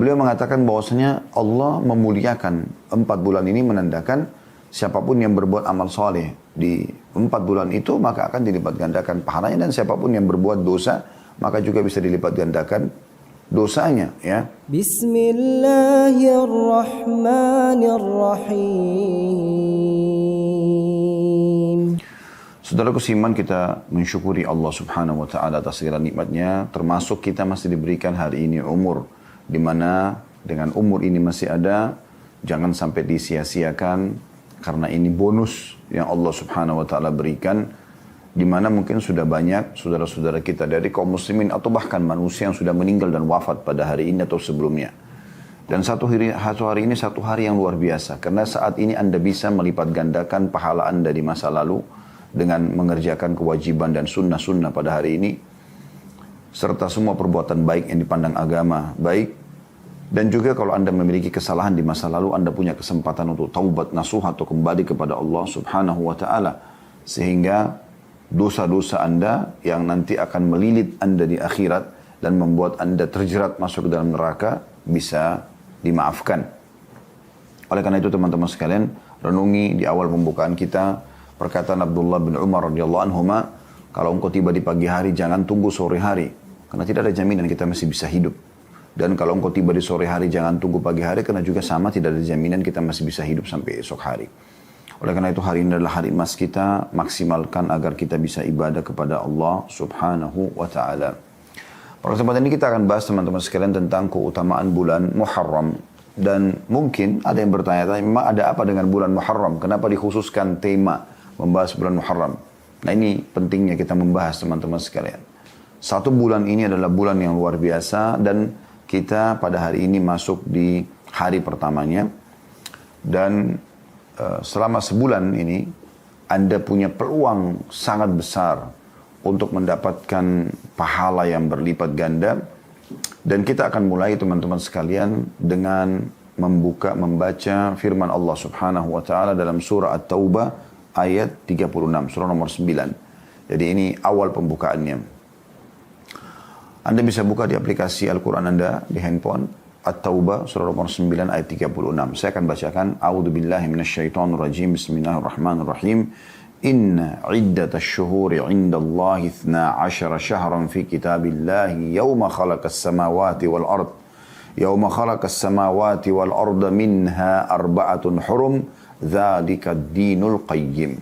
Beliau mengatakan bahwasanya Allah memuliakan 4 bulan ini menandakan siapapun yang berbuat amal soleh di 4 bulan itu maka akan dilipat gandakan pahalanya, dan siapapun yang berbuat dosa maka juga bisa dilipat gandakan dosanya, ya. Bismillahirrahmanirrahim. Saudaraku seiman, kita mensyukuri Allah Subhanahu wa taala atas segala nikmatnya, termasuk kita masih diberikan hari ini umur, di mana dengan umur ini masih ada, jangan sampai disia-siakan, karena ini bonus yang Allah Subhanahu wa taala berikan, di mana mungkin sudah banyak saudara-saudara kita dari kaum muslimin atau bahkan manusia yang sudah meninggal dan wafat pada hari ini atau sebelumnya. Dan satu hari ini satu hari yang luar biasa, karena saat ini Anda bisa melipat gandakan pahala Anda di masa lalu dengan mengerjakan kewajiban dan sunnah-sunnah pada hari ini, serta semua perbuatan baik yang dipandang agama baik. Dan juga kalau Anda memiliki kesalahan di masa lalu, Anda punya kesempatan untuk taubat nasuh atau kembali kepada Allah Subhanahu wa taala, sehingga dosa-dosa Anda yang nanti akan melilit Anda di akhirat dan membuat Anda terjerat masuk ke dalam neraka bisa dimaafkan. Oleh karena itu teman-teman sekalian, renungi di awal pembukaan kita perkataan Abdullah bin Umar radhiyallahu anhuma, kalau engkau tiba di pagi hari jangan tunggu sore hari, karena tidak ada jaminan kita masih bisa hidup. Dan kalau engkau tiba di sore hari jangan tunggu pagi hari, karena juga sama tidak ada jaminan kita masih bisa hidup sampai esok hari. Oleh karena itu hari ini adalah hari emas kita, maksimalkan agar kita bisa ibadah kepada Allah Subhanahu wa taala. Pada kesempatan ini kita akan bahas teman-teman sekalian tentang keutamaan bulan Muharram. Dan mungkin ada yang bertanya-tanya, memang ada apa dengan bulan Muharram? Kenapa dikhususkan tema membahas bulan Muharram? Nah, ini pentingnya kita membahas teman-teman sekalian. Satu bulan ini adalah bulan yang luar biasa, dan kita pada hari ini masuk di hari pertamanya. Dan selama sebulan ini Anda punya peluang sangat besar untuk mendapatkan pahala yang berlipat ganda. Dan kita akan mulai teman-teman sekalian dengan membaca firman Allah Subhanahu wa taala dalam surah At-Taubah ayat 36, surah nomor 9. Jadi ini awal pembukaannya. Anda bisa buka di aplikasi Al-Quran Anda di handphone, At-Taubah surah nomor 9 ayat 36. Saya akan bacakan. A'udzubillahi minasyaitonirrajim. Bismillahirrahmanirrahim. Inna iddatash syuhuri 'indallahi 12 syahran fi kitabillahi yawma khalaqas samawati wal ard. Yawma khalaqas samawati wal arda minha arba'atun hurum. Dzalika ad-dinul qayyim.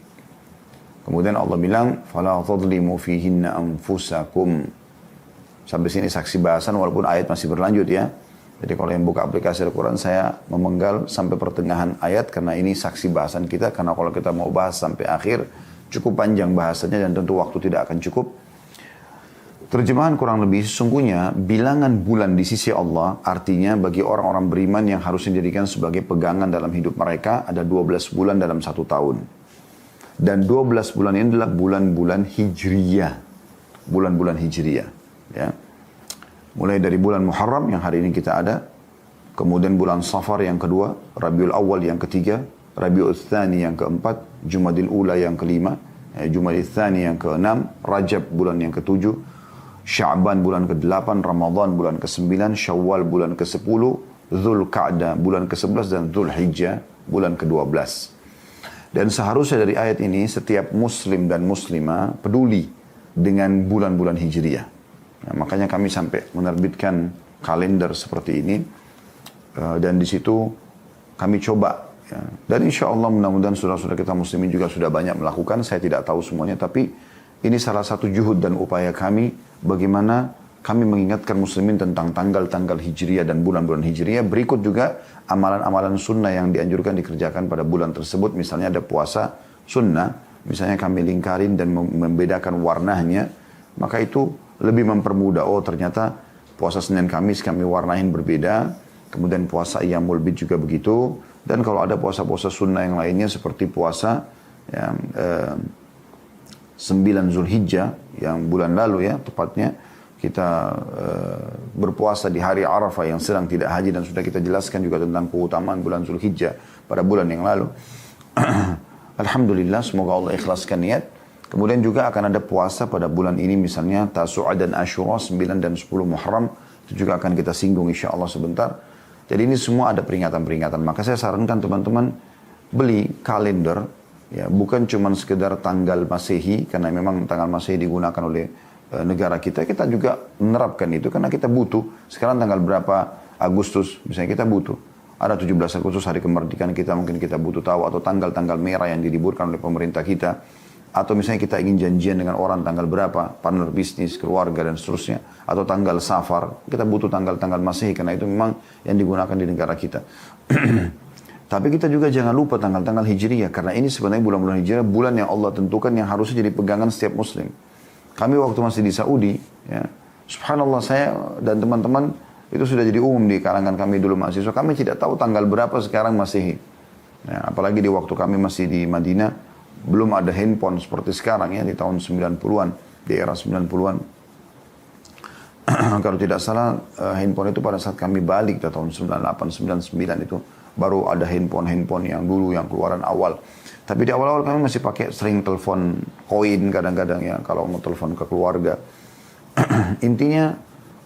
Kemudian Allah bilang, fala tadlimu fihinna anfusakum. Sampai sini saksi bahasan, walaupun ayat masih berlanjut ya. Jadi kalau yang buka aplikasi Al-Quran, saya memenggal sampai pertengahan ayat karena ini saksi bahasan kita. Karena kalau kita mau bahas sampai akhir, cukup panjang bahasanya dan tentu waktu tidak akan cukup. Terjemahan kurang lebih, sesungguhnya bilangan bulan di sisi Allah artinya bagi orang-orang beriman yang harus dijadikan sebagai pegangan dalam hidup mereka ada 12 bulan dalam 1 tahun. Dan 12 bulan ini adalah bulan-bulan Hijriyah. Bulan-bulan Hijriyah. Ya. Mulai dari bulan Muharram yang hari ini kita ada, kemudian bulan Safar yang kedua, Rabiul Awal yang ketiga, Rabiul Tsani yang keempat, Jumadil Ula yang kelima, Jumadil Tsani yang keenam, Rajab bulan yang ketujuh, Sya'ban bulan ke-8, Ramadan bulan ke-9, Syawal bulan ke-10, Dzulqa'dah bulan ke-11 dan Dzulhijjah bulan ke-12. Dan seharusnya dari ayat ini setiap muslim dan muslimah peduli dengan bulan-bulan Hijriyah. Nah, makanya kami sampai menerbitkan kalender seperti ini, dan di situ kami coba, ya. Dan insya Allah mudah-mudahan saudara-saudara kita muslimin juga sudah banyak melakukan. Saya tidak tahu semuanya, tapi ini salah satu juhud dan upaya kami bagaimana kami mengingatkan muslimin tentang tanggal-tanggal Hijriyah dan bulan-bulan Hijriyah. Berikut juga amalan-amalan sunnah yang dianjurkan dikerjakan pada bulan tersebut. Misalnya ada puasa sunnah, misalnya kami lingkarin dan membedakan warnanya, maka itu lebih mempermudah. Oh ternyata puasa Senin Kamis kami warnain berbeda. Kemudian puasa Ayyamul Bid juga begitu. Dan kalau ada puasa-puasa sunnah yang lainnya seperti puasa ya, 9 Zulhijjah yang bulan lalu ya tepatnya. Kita berpuasa di hari Arafah yang sedang tidak haji, dan sudah kita jelaskan juga tentang keutamaan bulan Zulhijjah pada bulan yang lalu. Alhamdulillah, semoga Allah ikhlaskan niat. Kemudian juga akan ada puasa pada bulan ini, misalnya Tasu'a dan Asyura 9 dan 10 Muharram Itu juga akan kita singgung insya Allah sebentar. Jadi ini semua ada peringatan-peringatan. Maka saya sarankan teman-teman beli kalender, ya, bukan cuma sekedar tanggal Masehi, karena memang tanggal Masehi digunakan oleh negara kita. Kita juga menerapkan itu karena kita butuh. Sekarang tanggal berapa Agustus, misalnya kita butuh. Ada 17 Agustus hari kemerdekaan kita, mungkin kita butuh tahu. Atau tanggal-tanggal merah yang diliburkan oleh pemerintah kita. Atau misalnya kita ingin janjian dengan orang tanggal berapa, partner bisnis, keluarga, dan seterusnya. Atau tanggal safar, kita butuh tanggal-tanggal Masehi, karena itu memang yang digunakan di negara kita. Tapi kita juga jangan lupa tanggal-tanggal Hijriyah, karena ini sebenarnya bulan-bulan Hijriyah, bulan yang Allah tentukan yang harusnya jadi pegangan setiap Muslim. Kami waktu masih di Saudi, ya, subhanallah saya dan teman-teman, itu sudah jadi umum di kalangan kami dulu mahasiswa, kami tidak tahu tanggal berapa sekarang Masehi. Ya, apalagi di waktu kami masih di Madinah, belum ada handphone seperti sekarang ya, di tahun 90-an, di era 90-an. Kalau tidak salah, handphone itu pada saat kami balik di tahun 98, 99 itu, baru ada handphone yang dulu, yang keluaran awal. Tapi di awal-awal kami masih pakai sering telepon koin kadang-kadang ya, kalau mau telepon ke keluarga. Intinya,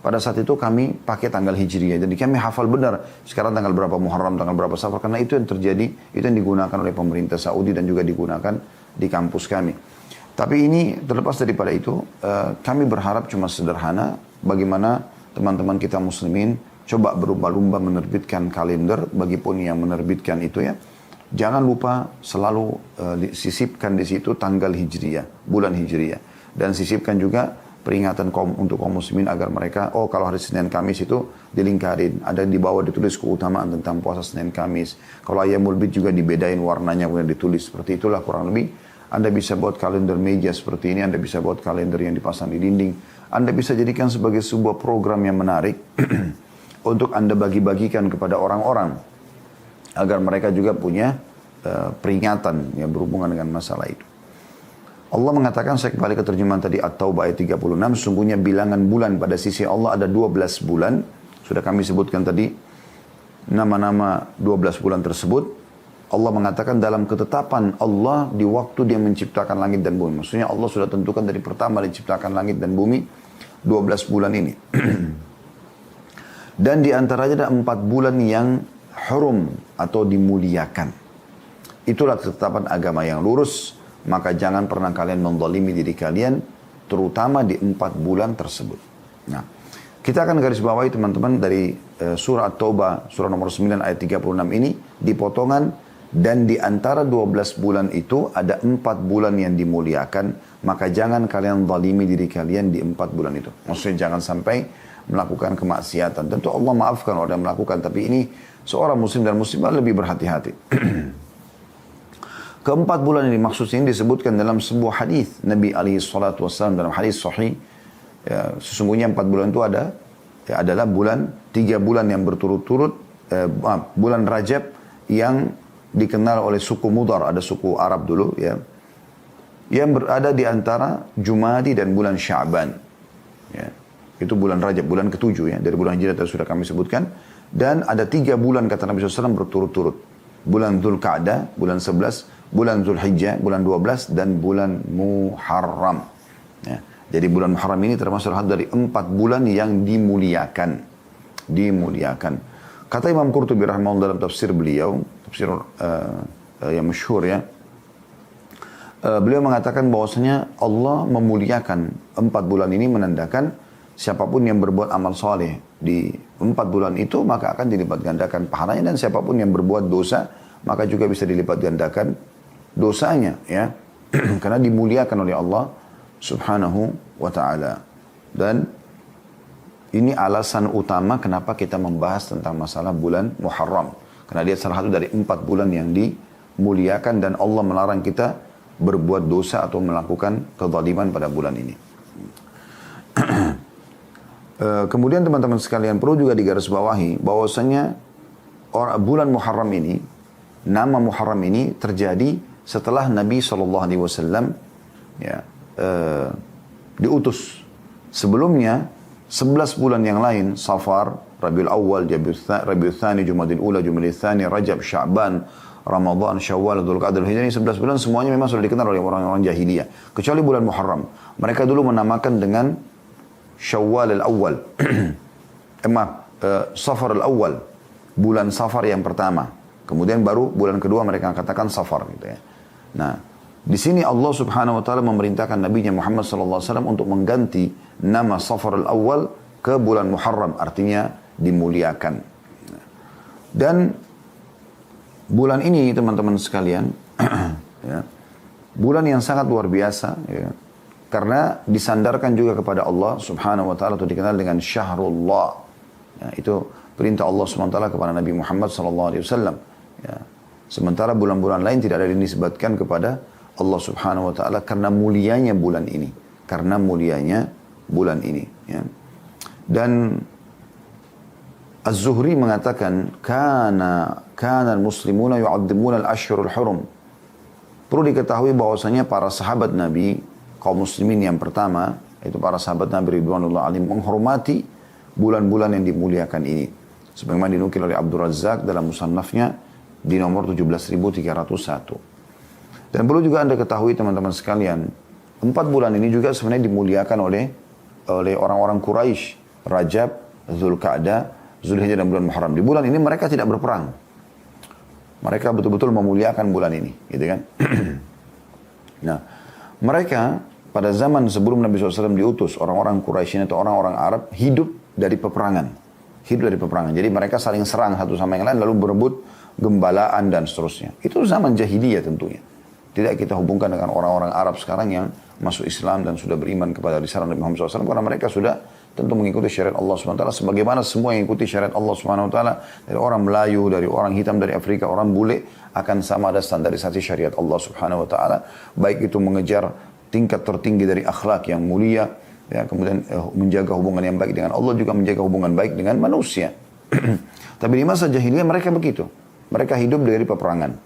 pada saat itu kami pakai tanggal Hijriyah. Jadi kami hafal benar sekarang tanggal berapa Muharram, tanggal berapa Safar. Karena itu yang terjadi, itu yang digunakan oleh pemerintah Saudi dan juga digunakan di kampus kami. Tapi ini terlepas daripada itu, kami berharap cuma sederhana. Bagaimana teman-teman kita muslimin coba berlomba-lomba menerbitkan kalender, bagipun yang menerbitkan itu ya. Jangan lupa selalu sisipkan di situ tanggal Hijriyah, bulan Hijriyah. Dan sisipkan juga peringatan untuk kaum muslimin agar mereka, oh kalau hari Senin Kamis itu dilingkarin, ada di bawah ditulis keutamaan tentang puasa Senin Kamis. Kalau Ayyamul Bid juga dibedain warnanya, kemudian ditulis seperti itulah kurang lebih. Anda bisa buat kalender meja seperti ini, Anda bisa buat kalender yang dipasang di dinding. Anda bisa jadikan sebagai sebuah program yang menarik untuk Anda bagi-bagikan kepada orang-orang agar mereka juga punya peringatan yang berhubungan dengan masalah itu. Allah mengatakan, saya kembali ke terjemahan tadi At-Taubah ayat 36, sungguhnya bilangan bulan pada sisi Allah ada 12 bulan. Sudah kami sebutkan tadi nama-nama 12 bulan tersebut. Allah mengatakan dalam ketetapan Allah di waktu dia menciptakan langit dan bumi. Maksudnya Allah sudah tentukan dari pertama diciptakan langit dan bumi 12 bulan ini. Dan di antaranya ada 4 bulan yang hurum atau dimuliakan. Itulah ketetapan agama yang lurus. Maka jangan pernah kalian menzalimi diri kalian, terutama di 4 bulan tersebut. Nah, kita akan garis bawahi teman-teman dari surah At-Taubah, surah nomor 9 ayat 36 ini, dipotongan, dan di antara 12 bulan itu ada 4 bulan yang dimuliakan, maka jangan kalian zalimi diri kalian di 4 bulan itu. Maksudnya jangan sampai melakukan kemaksiatan. Tentu Allah maafkan orang yang melakukan, tapi ini seorang muslim dan muslimah lebih berhati-hati. Keempat bulan ini maksudnya ini disebutkan dalam sebuah hadis Nabi SAW dalam hadis sahih. Ya, sesungguhnya 4 bulan itu adalah 3 bulan yang berturut-turut, bulan Rajab yang dikenal oleh suku Mudar, ada suku Arab dulu ya, yang berada di antara Jumadi dan bulan Sya'ban. Ya, itu bulan Rajab, bulan ke-7 ya, dari bulan Hijrah tadi sudah kami sebutkan. Dan ada 3 bulan kata Nabi SAW berturut-turut. Bulan Dzulqa'dah, bulan 11, bulan Dzulhijjah, bulan 12, dan bulan Muharram. Ya. Jadi bulan Muharram ini termasuk dari 4 bulan yang dimuliakan. Dimuliakan. Kata Imam Qurtubi rahimahullah dalam tafsir beliau, tafsir yang masyhur ya. Beliau mengatakan bahwasanya Allah memuliakan 4 bulan ini menandakan siapapun yang berbuat amal soleh di 4 bulan itu maka akan dilipat gandakan pahalanya, dan siapapun yang berbuat dosa maka juga bisa dilipat gandakan dosanya ya. Karena dimuliakan oleh Allah Subhanahu wa ta'ala. Dan ini alasan utama kenapa kita membahas tentang masalah bulan Muharram. Karena dia salah satu dari 4 bulan yang dimuliakan, dan Allah melarang kita berbuat dosa atau melakukan kezaliman pada bulan ini. Kemudian teman-teman sekalian perlu juga digarisbawahi bahwasanya bulan Muharram ini, nama Muharram ini terjadi setelah Nabi SAW ya, diutus. Sebelumnya 11 bulan yang lain, Safar, Rabiul Awal, Rabiul Thani, Jumadil Ula, Jumadil Thani, Rajab, Sya'ban, Ramadan, Syawal, Dzulqa'dah, Hijrah, ini 11 bulan semuanya memang sudah dikenal oleh orang-orang jahiliyah. Kecuali bulan Muharram. Mereka dulu menamakan dengan Syawal al-Awwal. Safar al-awwal, bulan Safar yang pertama. Kemudian baru bulan kedua mereka katakan Safar gitu ya. Nah, di sini Allah Subhanahu wa taala memerintahkan Nabi Muhammad sallallahu alaihi wasallam untuk mengganti nama Safar al-awwal ke bulan Muharram, artinya dimuliakan. Dan bulan ini teman-teman sekalian ya, bulan yang sangat luar biasa ya, karena disandarkan juga kepada Allah Subhanahu wa taala atau dikenal dengan Syahrullah. Ya, itu perintah Allah Subhanahu wa taala kepada Nabi Muhammad sallallahu alaihi wasallam. Ya. Sementara bulan-bulan lain tidak ada dinisbatkan kepada Allah Subhanahu wa taala karena mulianya bulan ini. Karena mulianya bulan ini, ya. Dan Az-Zuhri mengatakan kana al-muslimuna yu'azzimuna al-ashhurul hurum. Perlu diketahui bahwasanya para sahabat Nabi, kaum muslimin yang pertama, itu para sahabat Nabi ridwanullah alaihim, menghormati bulan-bulan yang dimuliakan ini. Sebagaimana dinukil oleh Abdul Razzaq dalam musannafnya di nomor 17.301. Dan perlu juga Anda ketahui teman-teman sekalian, 4 bulan ini juga sebenarnya dimuliakan oleh orang-orang Quraisy, Rajab, Zulqa'dah, Zulhijjah dan bulan Muharram. Di bulan ini mereka tidak berperang. Mereka betul-betul memuliakan bulan ini, gitu kan? Nah, mereka pada zaman sebelum Nabi SAW diutus, orang-orang Quraisy atau orang-orang Arab hidup dari peperangan. Hidup dari peperangan. Jadi mereka saling serang satu sama yang lain lalu berebut gembalaan dan seterusnya. Itu zaman jahiliyah tentunya. Tidak kita hubungkan dengan orang-orang Arab sekarang yang masuk Islam dan sudah beriman kepada risalah Nabi Muhammad SAW karena mereka sudah tentu mengikuti syariat Allah SWT sebagaimana semua yang ikuti syariat Allah SWT dari orang Melayu, dari orang hitam, dari Afrika, orang bule akan sama ada standarisasi syariat Allah SWT, baik itu mengejar tingkat tertinggi dari akhlak yang mulia ya, kemudian menjaga hubungan yang baik dengan Allah, juga menjaga hubungan baik dengan manusia. Tapi di masa jahiliyah mereka begitu. Mereka hidup dari peperangan.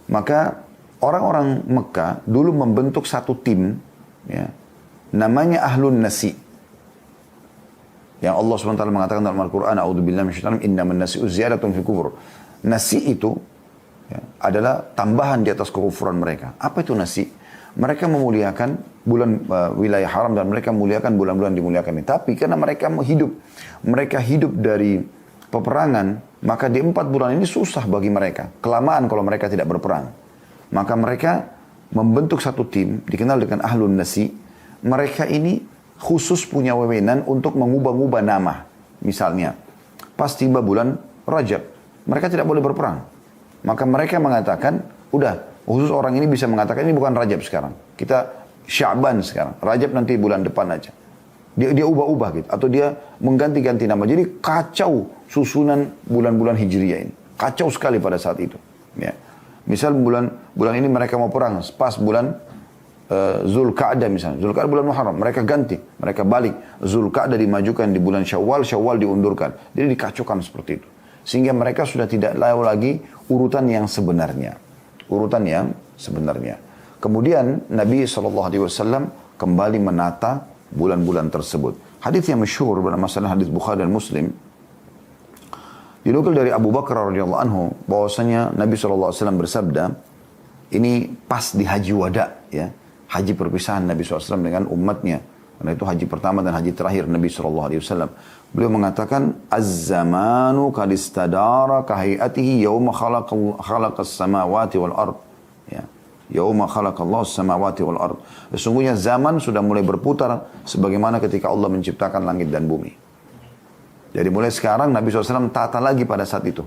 Maka orang-orang Mekah dulu membentuk satu tim, ya, namanya Ahlun Nasi. Yang Allah SWT mengatakan dalam Al-Quran, A'udzubillahi minasyaitonir rajim, innaman nasi'u ziyadatun fi kufur. Nasi itu ya, adalah tambahan di atas kekufuran mereka. Apa itu nasi? Mereka memuliakan bulan wilayah haram dan mereka memuliakan bulan-bulan dimuliakan ini. Tapi karena mereka hidup dari peperangan, maka di 4 bulan ini susah bagi mereka. Kelamaan kalau mereka tidak berperang. Maka mereka membentuk satu tim, dikenal dengan Ahlun Nasi. Mereka ini khusus punya wewenang untuk mengubah-ubah nama. Misalnya, pas tiba bulan Rajab, mereka tidak boleh berperang. Maka mereka mengatakan, udah, khusus orang ini bisa mengatakan ini bukan Rajab sekarang. Kita Sya'ban sekarang. Rajab nanti bulan depan aja. Dia ubah-ubah gitu. Atau dia mengganti-ganti nama. Jadi kacau susunan bulan-bulan Hijriyah ini. Kacau sekali pada saat itu. Ya. Misal bulan ini mereka mau perang. Pas bulan Zulqa'dah misalnya. Zulqa'dah bulan Muharram. Mereka ganti. Mereka balik. Zulqa'dah dimajukan di bulan Syawal. Syawal diundurkan. Jadi dikacaukan seperti itu. Sehingga mereka sudah tidak tahu lagi urutan yang sebenarnya. Urutan yang sebenarnya. Kemudian Nabi SAW kembali menata bulan-bulan tersebut. Hadis yang masyhur bernama hadis Bukhari dan Muslim dinukil dari Abu Bakar radhiyallahu anhu bahwasanya Nabi SAW bersabda, ini pas di haji wada ya, haji perpisahan Nabi SAW dengan umatnya. Karena itu haji pertama dan haji terakhir Nabi SAW. Beliau mengatakan, Az-zamanu kadistadara kahayatihi yawma khalaqas samawati wal ard. Ya. Yauma khalaqallahu as-samawati wal ard. Sesungguhnya zaman sudah mulai berputar sebagaimana ketika Allah menciptakan langit dan bumi. Jadi mulai sekarang Nabi SAW tata lagi pada saat itu.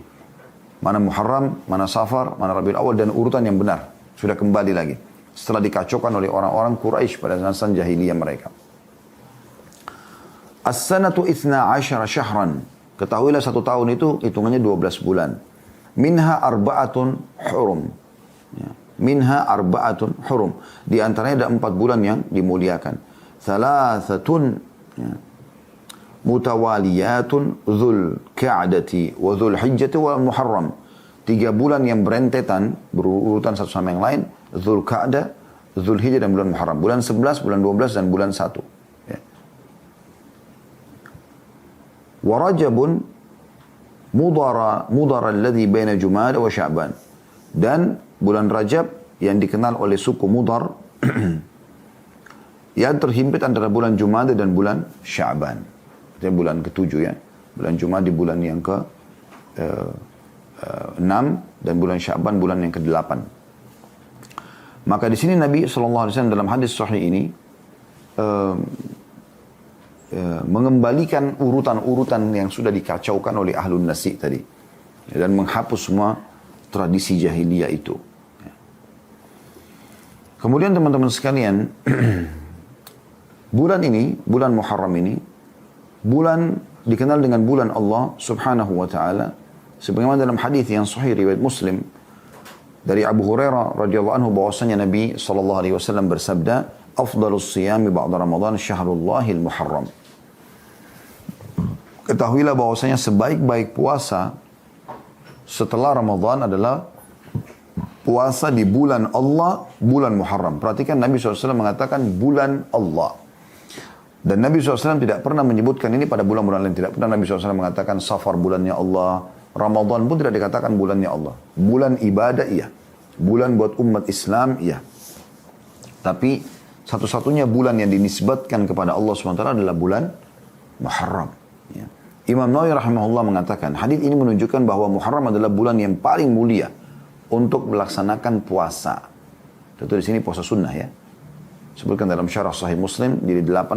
Mana Muharram, mana Safar, mana Rabiul Awal dan urutan yang benar. Sudah kembali lagi. Setelah dikacaukan oleh orang-orang Quraisy pada masa jahiliyah mereka. As-sanatu 12 syahran. Ketahuilah 1 tahun itu hitungannya 12 bulan. Minha arba'atun hurum. Ya. Minha arba'atun hurum. Di antaranya ada 4 bulan yang dimuliakan. Thalathatun ya, mutawaliyatun Dhul Qa'dati wa Dhul Hijjati wa Muharram. 3 bulan yang berentetan, berurutan satu sama yang lain. Dhul Qa'dah, Dhul Hijjah dan bulan Muharram. Bulan 11, bulan 12 dan bulan 1. Ya. Wa Rajabun mudara alladhi baina Jumada wa Sya'ban. Dan bulan Rajab yang dikenal oleh suku Mudar yang terhimpit antara bulan Jumada dan bulan Sya'ban. Itu bulan ke-7 ya. Bulan Jumat di bulan yang ke 6 dan bulan Sya'ban bulan yang ke-8. Maka di sini Nabi SAW dalam hadis sahih ini mengembalikan urutan-urutan yang sudah dikacaukan oleh ahlun nasi tadi dan menghapus semua tradisi jahiliyah itu. Kemudian teman-teman sekalian, bulan ini, bulan Muharram ini, bulan dikenal dengan bulan Allah Subhanahu wa taala sebagaimana dalam hadis yang sahih riwayat Muslim dari Abu Hurairah radhiyallahu anhu bahwasanya Nabi sallallahu alaihi wasallam bersabda, "Afdhalus shiyami ba'da Ramadan syahrullahil Muharram." Ketahuilah bahwasanya sebaik-baik puasa setelah Ramadan adalah puasa di bulan Allah, bulan Muharram. Perhatikan Nabi SAW mengatakan bulan Allah. Dan Nabi SAW tidak pernah menyebutkan ini pada bulan-bulan lain. Tidak pernah Nabi SAW mengatakan Safar bulannya Allah. Ramadan pun tidak dikatakan bulannya Allah. Bulan ibadah iya. Bulan buat umat Islam iya. Tapi satu-satunya bulan yang dinisbatkan kepada Allah SWT adalah bulan Muharram. Ya. Imam Nawawi rahimahullah mengatakan, hadis ini menunjukkan bahwa Muharram adalah bulan yang paling mulia untuk melaksanakan puasa. Tentu di sini puasa sunnah ya. Sebutkan dalam syarah Sahih Muslim di 8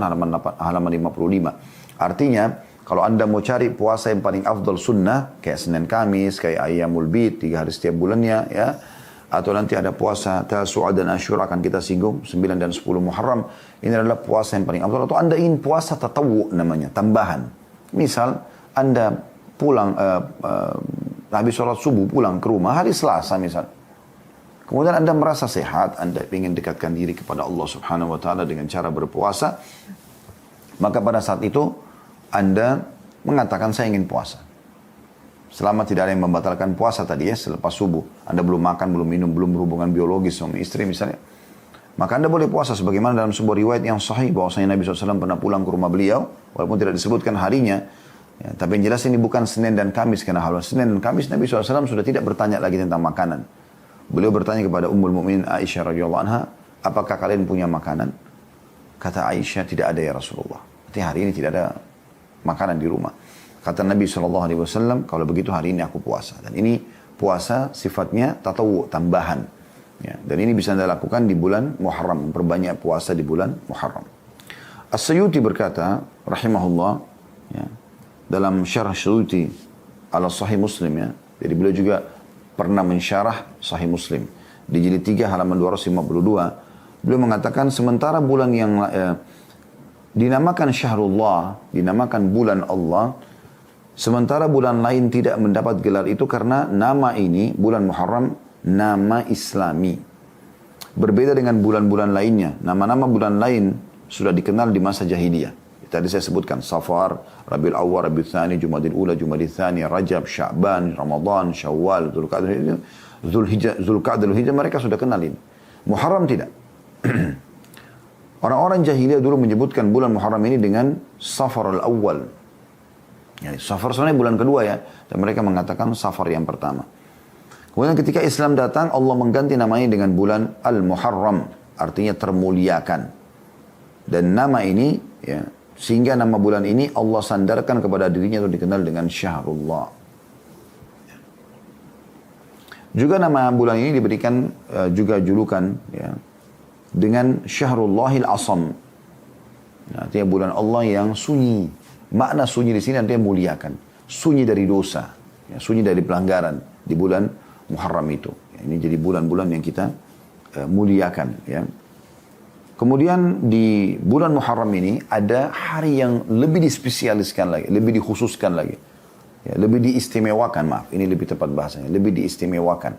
halaman 55. Artinya, kalau Anda mau cari puasa yang paling afdal sunnah, kayak Senin Kamis, kayak Ayyamul Bid, 3 hari setiap bulannya ya. Atau nanti ada puasa Tasu'a dan Asyura akan kita singgung, 9 dan 10 Muharram. Ini adalah puasa yang paling afdal. Atau Anda ingin puasa tatawu namanya, tambahan. Misal, Anda pulang, habis sholat subuh pulang ke rumah hari Selasa misal. Kemudian Anda merasa sehat, Anda ingin dekatkan diri kepada Allah Subhanahu wa taala dengan cara berpuasa, maka pada saat itu Anda mengatakan saya ingin puasa. Selama tidak ada yang membatalkan puasa tadi ya, selepas subuh, Anda belum makan, belum minum, belum berhubungan biologis suami istri misalnya, maka Anda boleh puasa sebagaimana dalam sebuah riwayat yang sahih bahwasanya Nabi SAW pernah pulang ke rumah beliau, walaupun tidak disebutkan harinya. Ya, tapi yang jelas ini bukan Senin dan Kamis, karena haluan Senin dan Kamis Nabi SAW sudah tidak bertanya lagi tentang makanan. Beliau bertanya kepada Ummul Mukminin Aisyah radhiyallahu anha, apakah kalian punya makanan? Kata Aisyah, tidak ada ya Rasulullah. Berarti hari ini tidak ada makanan di rumah. Kata Nabi SAW, kalau begitu hari ini aku puasa. Dan ini puasa sifatnya tatawu, tambahan. Ya, dan ini bisa Anda lakukan di bulan Muharram, memperbanyak puasa di bulan Muharram. As-Suyuti berkata, rahimahullah, ya, dalam syarah Suyuti ala Sahih Muslim ya. Jadi beliau juga pernah mensyarah Sahih Muslim. Di jilid 3 halaman 252, beliau mengatakan sementara bulan yang dinamakan Syahrullah, dinamakan bulan Allah, sementara bulan lain tidak mendapat gelar itu karena nama ini, bulan Muharram, nama Islami. Berbeda dengan bulan-bulan lainnya. Nama-nama bulan lain sudah dikenal di masa jahiliyah. Tadi saya sebutkan Safar, Rabiul Awwal, Rabiul Tsani, Jumadil Ula, Jumadil Tsani, Rajab, Sya'ban, Ramadan, Syawal, Dzulqa'dah, Dzulhijjah, mereka sudah kenalin. Muharram tidak. Orang-orang jahiliyah dulu menyebutkan bulan Muharram ini dengan Safar al-Awwal. Yani Safar sebenarnya bulan kedua ya, dan mereka mengatakan Safar yang pertama. Kemudian ketika Islam datang, Allah mengganti namanya dengan bulan Al-Muharram, artinya termuliakan. Dan nama ini ya, sehingga nama bulan ini Allah sandarkan kepada dirinya itu dikenal dengan Syahrullah. Juga nama bulan ini diberikan juga julukan ya, dengan Syahrullahil Asam. Artinya bulan Allah yang sunyi. Makna sunyi di sini artinya muliakan. Sunyi dari dosa, ya, sunyi dari pelanggaran di bulan Muharram itu. Ya, ini jadi bulan-bulan yang kita muliakan. Ya. Kemudian di bulan Muharram ini ada hari yang lebih dispesialiskan lagi, lebih dikhususkan lagi. Ya, lebih diistimewakan, maaf, ini lebih tepat bahasanya, lebih diistimewakan.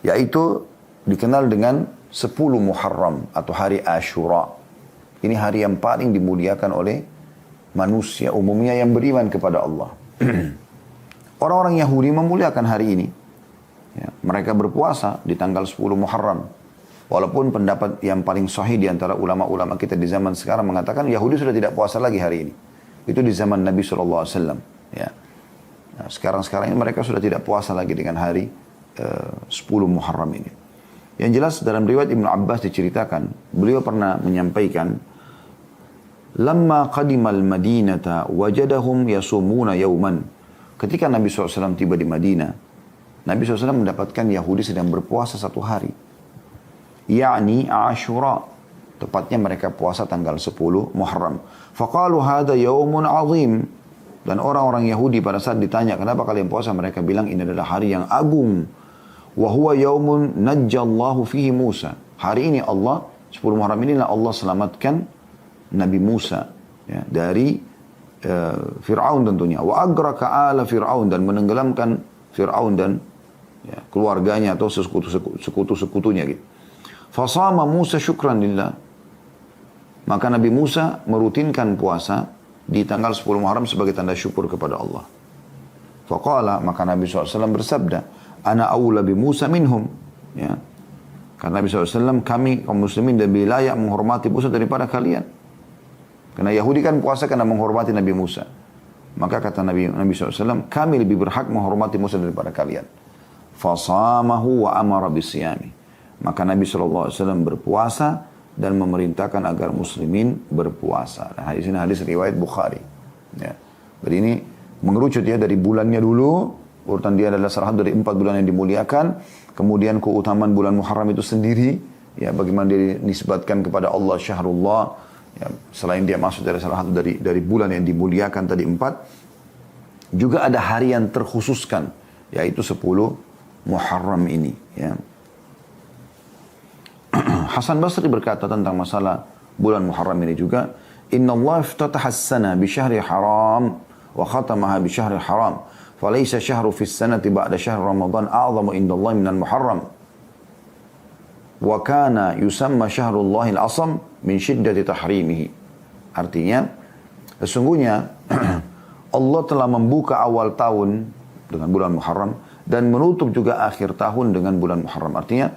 Yaitu dikenal dengan 10 Muharram atau hari Ashura. Ini hari yang paling dimuliakan oleh manusia umumnya yang beriman kepada Allah. Orang-orang Yahudi memuliakan hari ini. Ya, mereka berpuasa di tanggal 10 Muharram. Walaupun pendapat yang paling sahih di antara ulama-ulama kita di zaman sekarang mengatakan Yahudi sudah tidak puasa lagi hari ini. Itu di zaman Nabi SAW. Ya. Nah, sekarang ini mereka sudah tidak puasa lagi dengan hari 10 Muharram ini. Yang jelas dalam riwayat Ibnu Abbas diceritakan, beliau pernah menyampaikan, Lamma qadimal Madinata wajadahum yasumuna yauman. Ketika Nabi SAW tiba di Madinah, Nabi SAW mendapatkan Yahudi sedang berpuasa satu hari. Yakni Ashura. Tepatnya mereka puasa tanggal 10 Muharram. Faqalu hadha yaumun azim. Dan orang-orang Yahudi pada saat ditanya kenapa kalian puasa, mereka bilang ini adalah hari yang agung. Wa huwa yaumun najjallahu fihi Musa. Hari ini Allah, 10 Muharram inilah Allah selamatkan Nabi Musa ya, dari Fir'aun tentunya. Wa agraka ala Fir'aun, dan menenggelamkan Fir'aun dan ya, keluarganya atau sekutu-sekutunya gitu. Fasama Musa syukran lillah. Maka Nabi Musa merutinkan puasa di tanggal 10 Muharram sebagai tanda syukur kepada Allah. Faqala, maka Nabi SAW bersabda, ana awla bi Musa minhum. Ya. Karena Nabi SAW, kami kaum muslimin lebih layak menghormati Musa daripada kalian. Karena Yahudi kan puasa karena menghormati Nabi Musa. Maka kata Nabi SAW, kami lebih berhak menghormati Musa daripada kalian. Fasamahu wa amara bisiyami. Maka Nabi SAW berpuasa dan memerintahkan agar muslimin berpuasa. Nah, hadis ini hadis riwayat Bukhari. Ya. Jadi ini mengerucut ya dari bulannya dulu. Urutan dia adalah salah satu dari 4 bulan yang dimuliakan. Kemudian keutamaan bulan Muharram itu sendiri. Ya, bagaimana dia dinisbatkan kepada Allah Syahrullah. Ya, selain dia masuk dari salah satu dari bulan yang dimuliakan tadi 4, juga ada hari yang terkhususkan, yaitu 10 Muharram ini. Ya. Hasan Basri berkata tentang masalah bulan Muharram ini juga, Inna Allah iftataha as-sana bi syahri haram wa khatamaha bi syahri haram, falaysa syahru fi as-sanati ba'da syahri Ramadan a'zamu inda Allah minal Muharram. Wa kana yusamma syahrullahil asam min syiddati tahrimihi. Artinya, sesungguhnya Allah telah membuka awal tahun dengan bulan Muharram dan menutup juga akhir tahun dengan bulan Muharram. Artinya,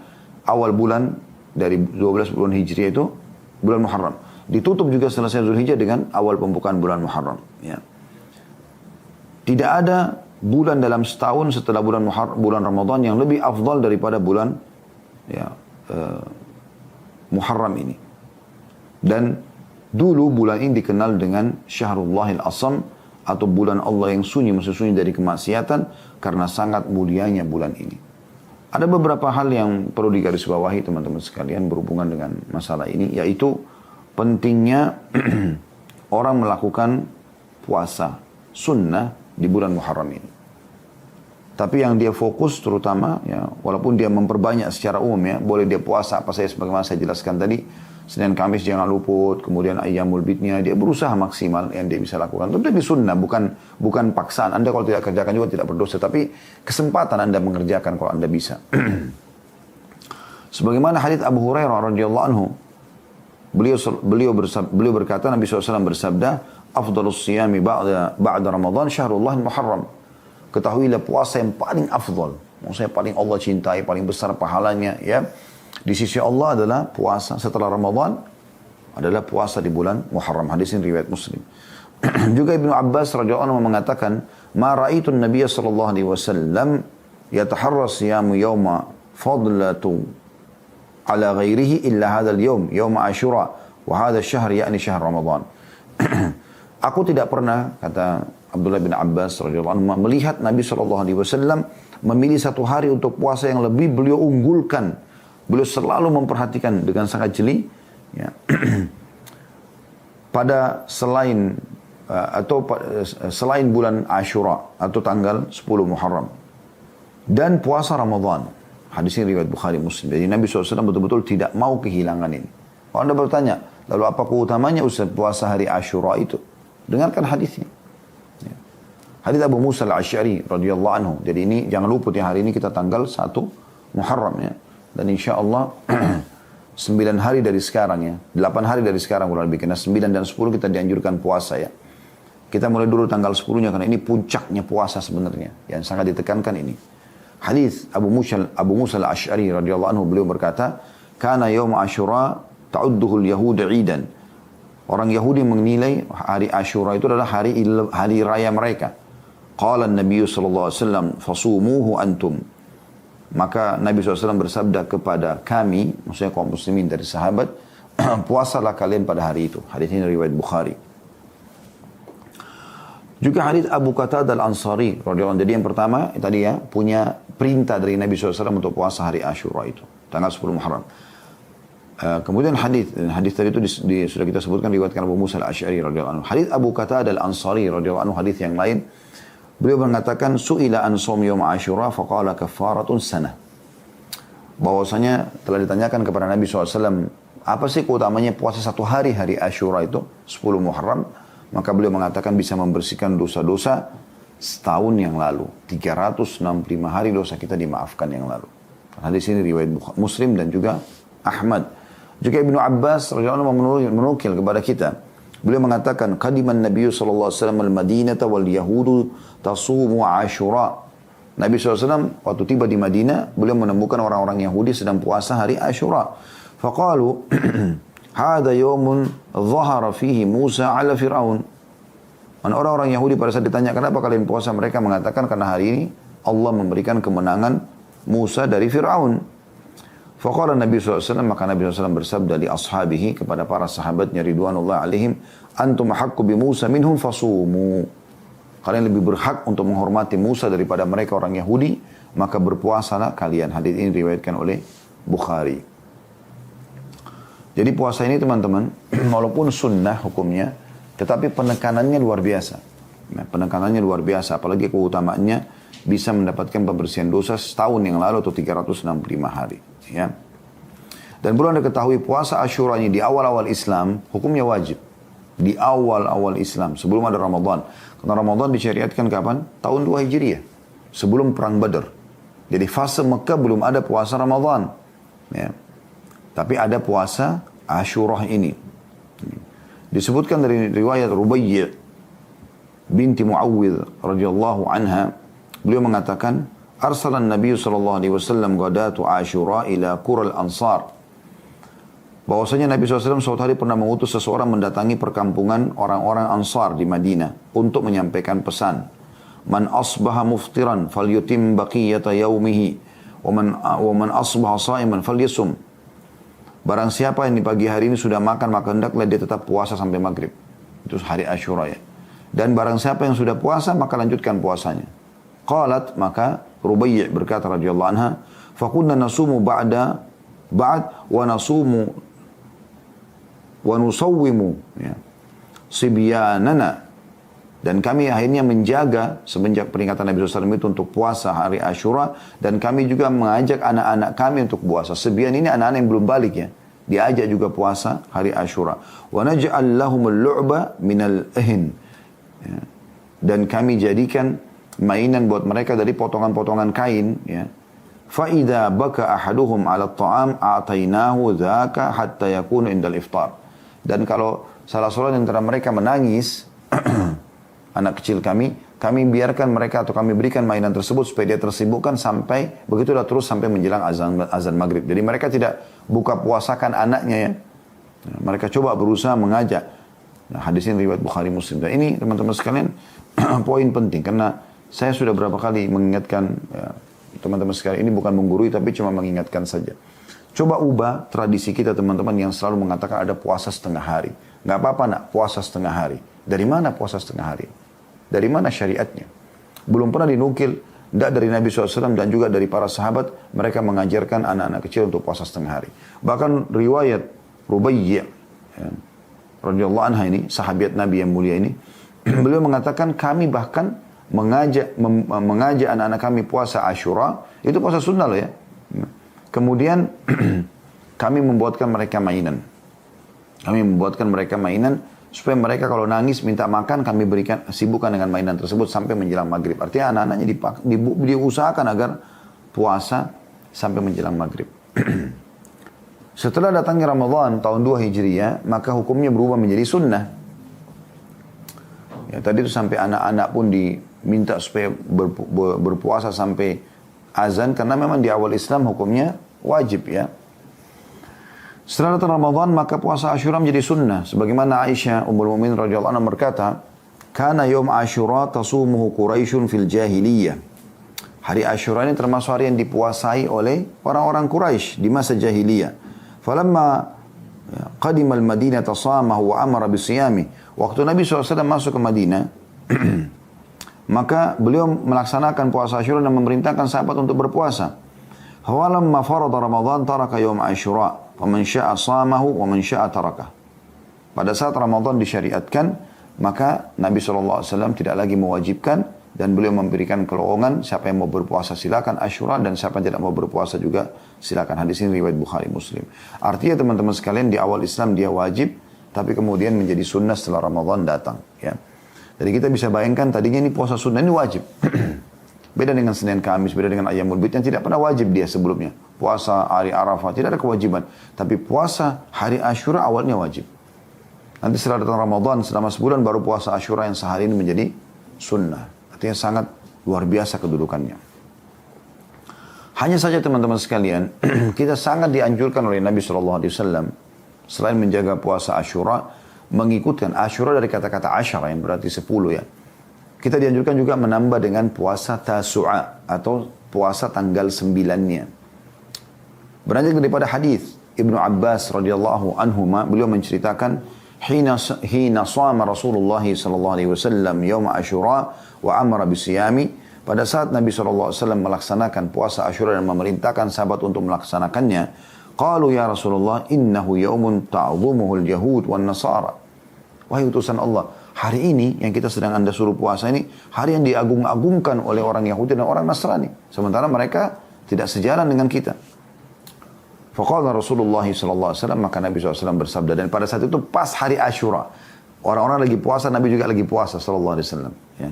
awal bulan dari 12 bulan Hijriah itu bulan Muharram. Ditutup juga selesai Zulhijjah dengan awal pembukaan bulan Muharram. Ya. Tidak ada bulan dalam setahun setelah bulan Ramadan yang lebih afdal daripada bulan ya, Muharram ini. Dan dulu bulan ini dikenal dengan Syahrullahil Asam, atau bulan Allah yang sunyi, maksud sunyi dari kemaksiatan, karena sangat mulianya bulan ini. Ada beberapa hal yang perlu digarisbawahi teman-teman sekalian berhubungan dengan masalah ini, yaitu pentingnya orang melakukan puasa sunnah di bulan Muharram ini. Tapi yang dia fokus terutama, ya, walaupun dia memperbanyak secara umum ya, boleh dia puasa apa saja sebagaimana saya jelaskan tadi, Senin Kamis jangan luput, kemudian Ayyamul Bidnya, dia berusaha maksimal yang dia bisa lakukan. Tentu ini sunnah, bukan paksaan. Anda kalau tidak kerjakan juga tidak berdosa, tapi kesempatan Anda mengerjakan kalau Anda bisa. Sebagaimana hadits Abu Hurairah radhiyallahu anhu, beliau berkata, Nabi SAW bersabda, afdalus siyami ba'da Ramadan syahrullah Muharram. Ketahuilah puasa yang paling afdal, maksudnya paling Allah cintai, paling besar pahalanya ya di sisi Allah adalah puasa setelah Ramadan, adalah puasa di bulan Muharram. Hadis ini riwayat Muslim. Juga Ibnu Abbas radhiyallahu anhu mengatakan, ma ra'aitu an-nabiy sallallahu alaihi wasallam yataharra siyamu yawma fadlatu ala ghairihi illa hadzal yawm, yawm Ashura, wa hadha asy-syahr yakni syahr Ramadan. Aku tidak pernah, kata Abdullah bin Abbas radhiyallahu anhu, melihat Nabi SAW memilih satu hari untuk puasa yang lebih beliau unggulkan. Beliau selalu memperhatikan dengan sangat jeli ya, pada selain bulan Ashura atau tanggal 10 Muharram dan puasa Ramadan. Hadis ini riwayat Bukhari Muslim. Jadi Nabi SAW betul-betul tidak mau kehilangan ini. Kalau Anda bertanya, lalu apa keutamanya Ustaz puasa hari Ashura itu? Dengarkan hadisnya. Hadis Abu Musa al-Asy'ari radhiyallahu anhu. Jadi ini jangan luput ya, hari ini kita tanggal 1 Muharram ya. Dan insya Allah 9 hari dari sekarang ya, 8 hari dari sekarang kurang lebih, karena 9 dan 10 kita dianjurkan puasa ya. Kita mulai dulu tanggal 10-nya karena ini puncaknya puasa sebenarnya, yang sangat ditekankan ini. Hadis Abu Musa al-Asy'ari radhiyallahu anhu, beliau berkata, "Kana yaum Asyura ta'udduhu al-yahud 'idan." Orang Yahudi menilai hari Asyura itu adalah hari raya mereka. Qala an-nabiy sallallahu alaihi wasallam fasumuhu antum. Maka Nabi SAW bersabda kepada kami, maksudnya kaum muslimin dari sahabat, puasalah kalian pada hari itu. Hadis ini riwayat Bukhari. Juga hadis Abu Qatadah Al-Ansari radhiyallahu anhu. Jadi yang pertama tadi ya, punya perintah dari Nabi SAW untuk puasa hari Asyura itu, tanggal 10 Muharram. Kemudian hadis tadi itu sudah kita sebutkan riwayatkan Abu Musa Al-Asy'ari radhiyallahu anhu. Hadis Abu Qatadah Al-Ansari radhiyallahu anhu, hadis yang lain, beliau mengatakan su'ila an shaum yaum Asyura faqala kaffaratun sanah. Bahwasanya telah ditanyakan kepada Nabi SAW, apa sih keutamanya puasa satu hari Asyura itu 10 Muharram? Maka beliau mengatakan bisa membersihkan dosa-dosa setahun yang lalu. 365 hari dosa kita dimaafkan yang lalu. Hadis ini riwayat Muslim dan juga Ahmad. Juga Ibnu Abbas radhiyallahu anhu menukil kepada kita. Beliau mengatakan, qadiman Nabi sallallahu alaihi wasallam al-Madinata wal yahudu tasumu Asyura. Nabi SAW waktu tiba di Madinah, beliau menemukan orang-orang Yahudi sedang puasa hari Asyura. Faqalu hada yawmun dhahara fihi Musa ala Fir'aun. Orang-orang Yahudi pada saat ditanya kenapa kalian puasa, mereka mengatakan karena hari ini Allah memberikan kemenangan Musa dari Fir'aun. Faqala Nabi SAW, maka Nabi SAW bersabda li ashabihi, kepada para sahabatnya ridwanullah alaihim, antum haqqu bi Musa minhum fasumu. Kalian lebih berhak untuk menghormati Musa daripada mereka orang Yahudi, maka berpuasalah kalian. Hadis ini diriwayatkan oleh Bukhari. Jadi puasa ini teman-teman, walaupun sunnah hukumnya, tetapi penekanannya luar biasa. Nah, penekanannya luar biasa, apalagi keutamaannya bisa mendapatkan pembersihan dosa setahun yang lalu atau 365 hari. Ya. Dan perlu Anda ketahui puasa Asyura ini di awal-awal Islam, hukumnya wajib. Di awal-awal Islam, sebelum ada Ramadan. Karena Ramadan disyariatkan kapan? Tahun 2 Hijriah, sebelum Perang Badar. Jadi fase Mekah belum ada puasa Ramadan. Ya. Tapi ada puasa Asyura ini. Disebutkan dari riwayat Rubayy' binti Muawwidh radhiyallahu anha, beliau mengatakan, arsalan Nabi sallallahu alaihi wasallam ghadatu Asyura ila Qural Ansar. Bahwasanya Nabi SAW suatu hari pernah mengutus seseorang mendatangi perkampungan orang-orang Ansar di Madinah untuk menyampaikan pesan. Man asbaha muftiran falyutim baqiyata yaumihi wa man asbaha sha'iman falyasum. Barang siapa yang di pagi hari ini sudah makan, maka hendaklah dia tetap puasa sampai maghrib. Itu hari Asyura ya. Dan barang siapa yang sudah puasa, maka lanjutkan puasanya. Qalat, maka Rubayy' berkata radhiyallahu anha, fakunna nasumu ba'd wa nasumu wa nusawwimu ya, sibyanana. Dan kami akhirnya menjaga semenjak peringatan Nabi SAW itu untuk puasa hari Asyura. Dan kami juga mengajak anak-anak kami untuk puasa. Sibyan ini anak-anak yang belum balik ya. Diajak juga puasa hari Asyura. Wa naj'al lahumul lu'ba minal ihin. Ya. Dan kami jadikan mainan buat mereka dari potongan-potongan kain. Ya. Fa'idha baka ahaduhum ala ta'am a'tainahu dhaka hatta yakunu indal iftar. Dan kalau salah seorang antara mereka menangis, anak kecil kami biarkan mereka atau kami berikan mainan tersebut supaya dia tersibukkan sampai, begitulah terus sampai menjelang azan maghrib. Jadi mereka tidak buka puasakan anaknya ya. Mereka coba berusaha mengajak. Nah, hadis ini riwayat Bukhari Muslim. Dan ini teman-teman sekalian poin penting, karena saya sudah berapa kali mengingatkan ya, teman-teman sekalian, ini bukan menggurui tapi cuma mengingatkan saja. Coba ubah tradisi kita teman-teman yang selalu mengatakan ada puasa setengah hari. Nggak apa-apa nak puasa setengah hari. Dari mana puasa setengah hari? Dari mana syariatnya? Belum pernah dinukil, tidak dari Nabi SAW dan juga dari para sahabat, mereka mengajarkan anak-anak kecil untuk puasa setengah hari. Bahkan riwayat Rubayy' ya, radhiyallahu anha ini, sahabat Nabi yang mulia ini, beliau mengatakan kami bahkan mengajak anak-anak kami puasa Asyura, itu puasa sunnah loh ya. Kemudian kami membuatkan mereka mainan. Supaya mereka kalau nangis minta makan, kami berikan, sibukkan dengan mainan tersebut sampai menjelang maghrib. Artinya anak-anaknya diusahakan agar puasa sampai menjelang maghrib. Setelah datangnya Ramadan tahun 2 Hijriah, maka hukumnya berubah menjadi sunnah. Ya, tadi itu sampai anak-anak pun diminta supaya berpuasa sampai azan, karena memang di awal Islam hukumnya wajib ya. Setelah datang Ramadan, maka puasa Asyura menjadi sunnah. Sebagaimana Aisyah Ummul Mukminin radhiyallahu anha berkata, "Kana yaum Asyura tasumuhu Quraisyun fil jahiliyah." Hari Asyura ini termasuk hari yang dipuasai oleh orang-orang Quraisy di masa jahiliyah. Falamma qadimal Madinah tasamahu wa amara bisiyami. Waktu Nabi SAW masuk ke Madinah, maka beliau melaksanakan puasa Asyura dan memerintahkan sahabat untuk berpuasa. Falamma farada Ramadan taraka yawm Asyura, wa man syaa shamahu wa man syaa tarakah. Pada saat Ramadan disyariatkan, maka Nabi SAW tidak lagi mewajibkan dan beliau memberikan kelowongan, siapa yang mau berpuasa silakan Asyura dan siapa yang tidak mau berpuasa juga silakan. Hadis ini riwayat Bukhari Muslim. Artinya teman-teman sekalian, di awal Islam dia wajib, tapi kemudian menjadi sunnah setelah Ramadan datang. Ya. Jadi kita bisa bayangkan tadinya ini puasa sunnah, ini wajib. Beda dengan Senin Kamis, beda dengan Ayyamul Bid yang tidak pernah wajib dia sebelumnya. Puasa hari Arafah tidak ada kewajiban. Tapi puasa hari Asyura awalnya wajib. Nanti setelah datang Ramadan, selama sebulan baru puasa Asyura yang sehari ini menjadi sunnah. Artinya sangat luar biasa kedudukannya. Hanya saja teman-teman sekalian, kita sangat dianjurkan oleh Nabi SAW, selain menjaga puasa Asyura, mengikutkan Asyura dari kata-kata Asyara yang berarti 10 ya. Kita dianjurkan juga menambah dengan puasa Tasu'a atau puasa tanggal 9-nya. Beranjak daripada hadis Ibnu Abbas radhiyallahu anhuma, beliau menceritakan hina shama Rasulullah sallallahu alaihi wasallam yaum Asyura wa amara bisiyami, pada saat Nabi sallallahu alaihi wasallam melaksanakan puasa Asyura dan memerintahkan sahabat untuk melaksanakannya, qalu ya Rasulullah innahu yaumun ta'dhumuhu al-yahud wan nasara. Wahai utusan Allah, hari ini yang kita sedang Anda suruh puasa ini, hari yang diagung-agungkan oleh orang Yahudi dan orang Nasrani. Sementara mereka tidak sejalan dengan kita. Faqala Rasulullah SAW, maka Nabi SAW bersabda, dan pada saat itu pas hari Asyura. Orang-orang lagi puasa, Nabi juga lagi puasa SAW. Ya.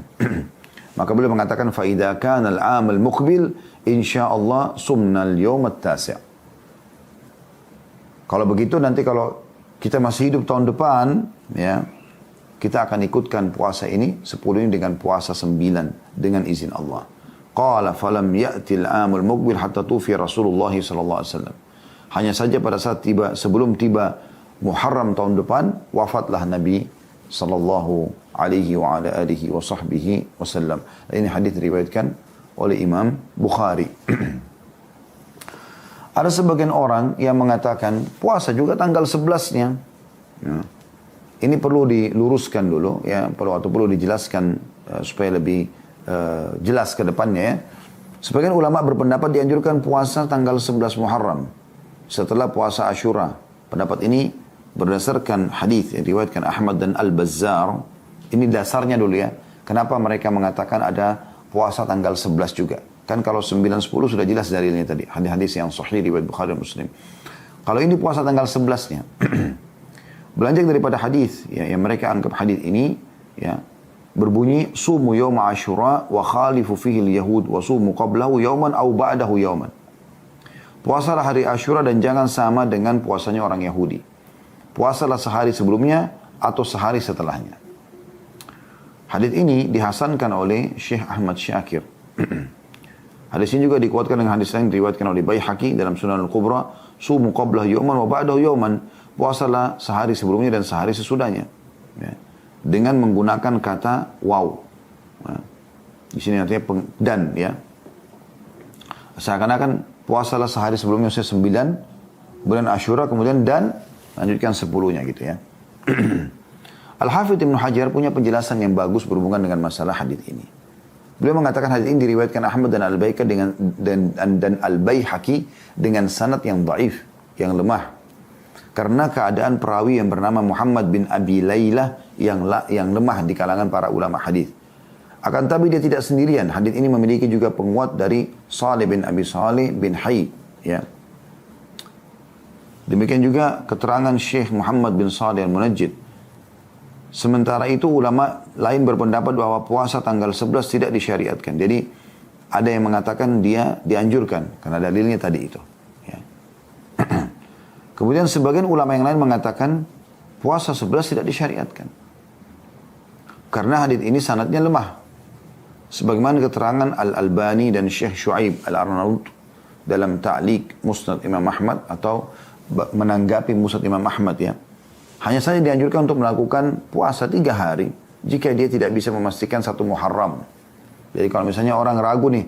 Maka beliau mengatakan, فَإِذَا كَانَ الْعَامَ الْمُقْبِلِ إِنْشَاءَ سُمْنَا الْيَوْمَ التَّاسِعِ. Kalau begitu nanti kalau kita masih hidup tahun depan, ya, kita akan ikutkan puasa ini 10 ini dengan puasa 9 dengan izin Allah. Qala falam ya'ti al-amul muqbil hatta tufi Rasulullah sallallahu alaihi wasallam. Hanya saja pada saat sebelum tiba Muharram tahun depan, wafatlah Nabi sallallahu alaihi wa ala alihi wa sahbihi wasallam. Ini hadis diriwayatkan oleh Imam Bukhari. Ada sebagian orang yang mengatakan puasa juga tanggal 11-nya. Ya. Ini perlu diluruskan dulu, ya, perlu dijelaskan supaya lebih jelas ke depannya. Ya. Sebagian ulama berpendapat dianjurkan puasa tanggal 11 Muharram setelah puasa Asyura. Pendapat ini berdasarkan hadis yang diriwayatkan Ahmad dan Al-Bazzar. Ini dasarnya dulu ya. Kenapa mereka mengatakan ada puasa tanggal 11 juga? Kan kalau 9-10 sudah jelas dalilnya tadi. Hadis-hadis yang sahih riwayat Bukhari dan Muslim. Kalau ini puasa tanggal 11-nya. Belanjak daripada hadis ya, yang mereka anggap hadis ini ya, berbunyi sumu yawma Asyura wa khalifu fihi al-yahud wa sumu qablahu yawman aw ba'dahu yawman. Puasalah hari Asyura dan jangan sama dengan puasanya orang Yahudi. Puasalah sehari sebelumnya atau sehari setelahnya. Hadis ini dihasankan oleh Syekh Ahmad Syakir. Hadis ini juga dikuatkan dengan hadis lain diriwayatkan oleh Baihaqi dalam Sunan Al-Kubra, sumu qablahu yawman wa ba'dahu yawman. Puasalah sehari sebelumnya dan sehari sesudahnya. Ya. Dengan menggunakan kata waw. Ya. Di sini artinya dan ya. Seakan-akan puasalah sehari sebelumnya 9 bulan Asyura kemudian dan lanjutkan 10-nya gitu ya. Al-Hafidh Ibnu Hajar punya penjelasan yang bagus berhubungan dengan masalah hadis ini. Beliau mengatakan hadis ini diriwayatkan Ahmad dan Al-Baihaqi dan Al-Baihaqi dengan sanad yang dhaif, yang lemah. Karena keadaan perawi yang bernama Muhammad bin Abi Laylah yang lemah di kalangan para ulama hadis. Akan tapi dia tidak sendirian. Hadis ini memiliki juga penguat dari Salih bin Abi Salih bin Hayy. Ya. Demikian juga keterangan Syekh Muhammad bin Salih al-Munajjid. Sementara itu ulama lain berpendapat bahwa puasa tanggal 11 tidak disyariatkan. Jadi ada yang mengatakan dia dianjurkan karena dalilnya tadi itu. Ya. Kemudian sebagian ulama yang lain mengatakan puasa 11 tidak disyariatkan. Karena hadis ini sanadnya lemah. Sebagaimana keterangan Al-Albani dan Syekh Syuaib Al-Arnaud dalam Ta'liq Musnad Imam Ahmad atau menanggapi Musnad Imam Ahmad ya. Hanya saja dianjurkan untuk melakukan puasa 3 hari jika dia tidak bisa memastikan 1 Muharram. Jadi kalau misalnya orang ragu nih,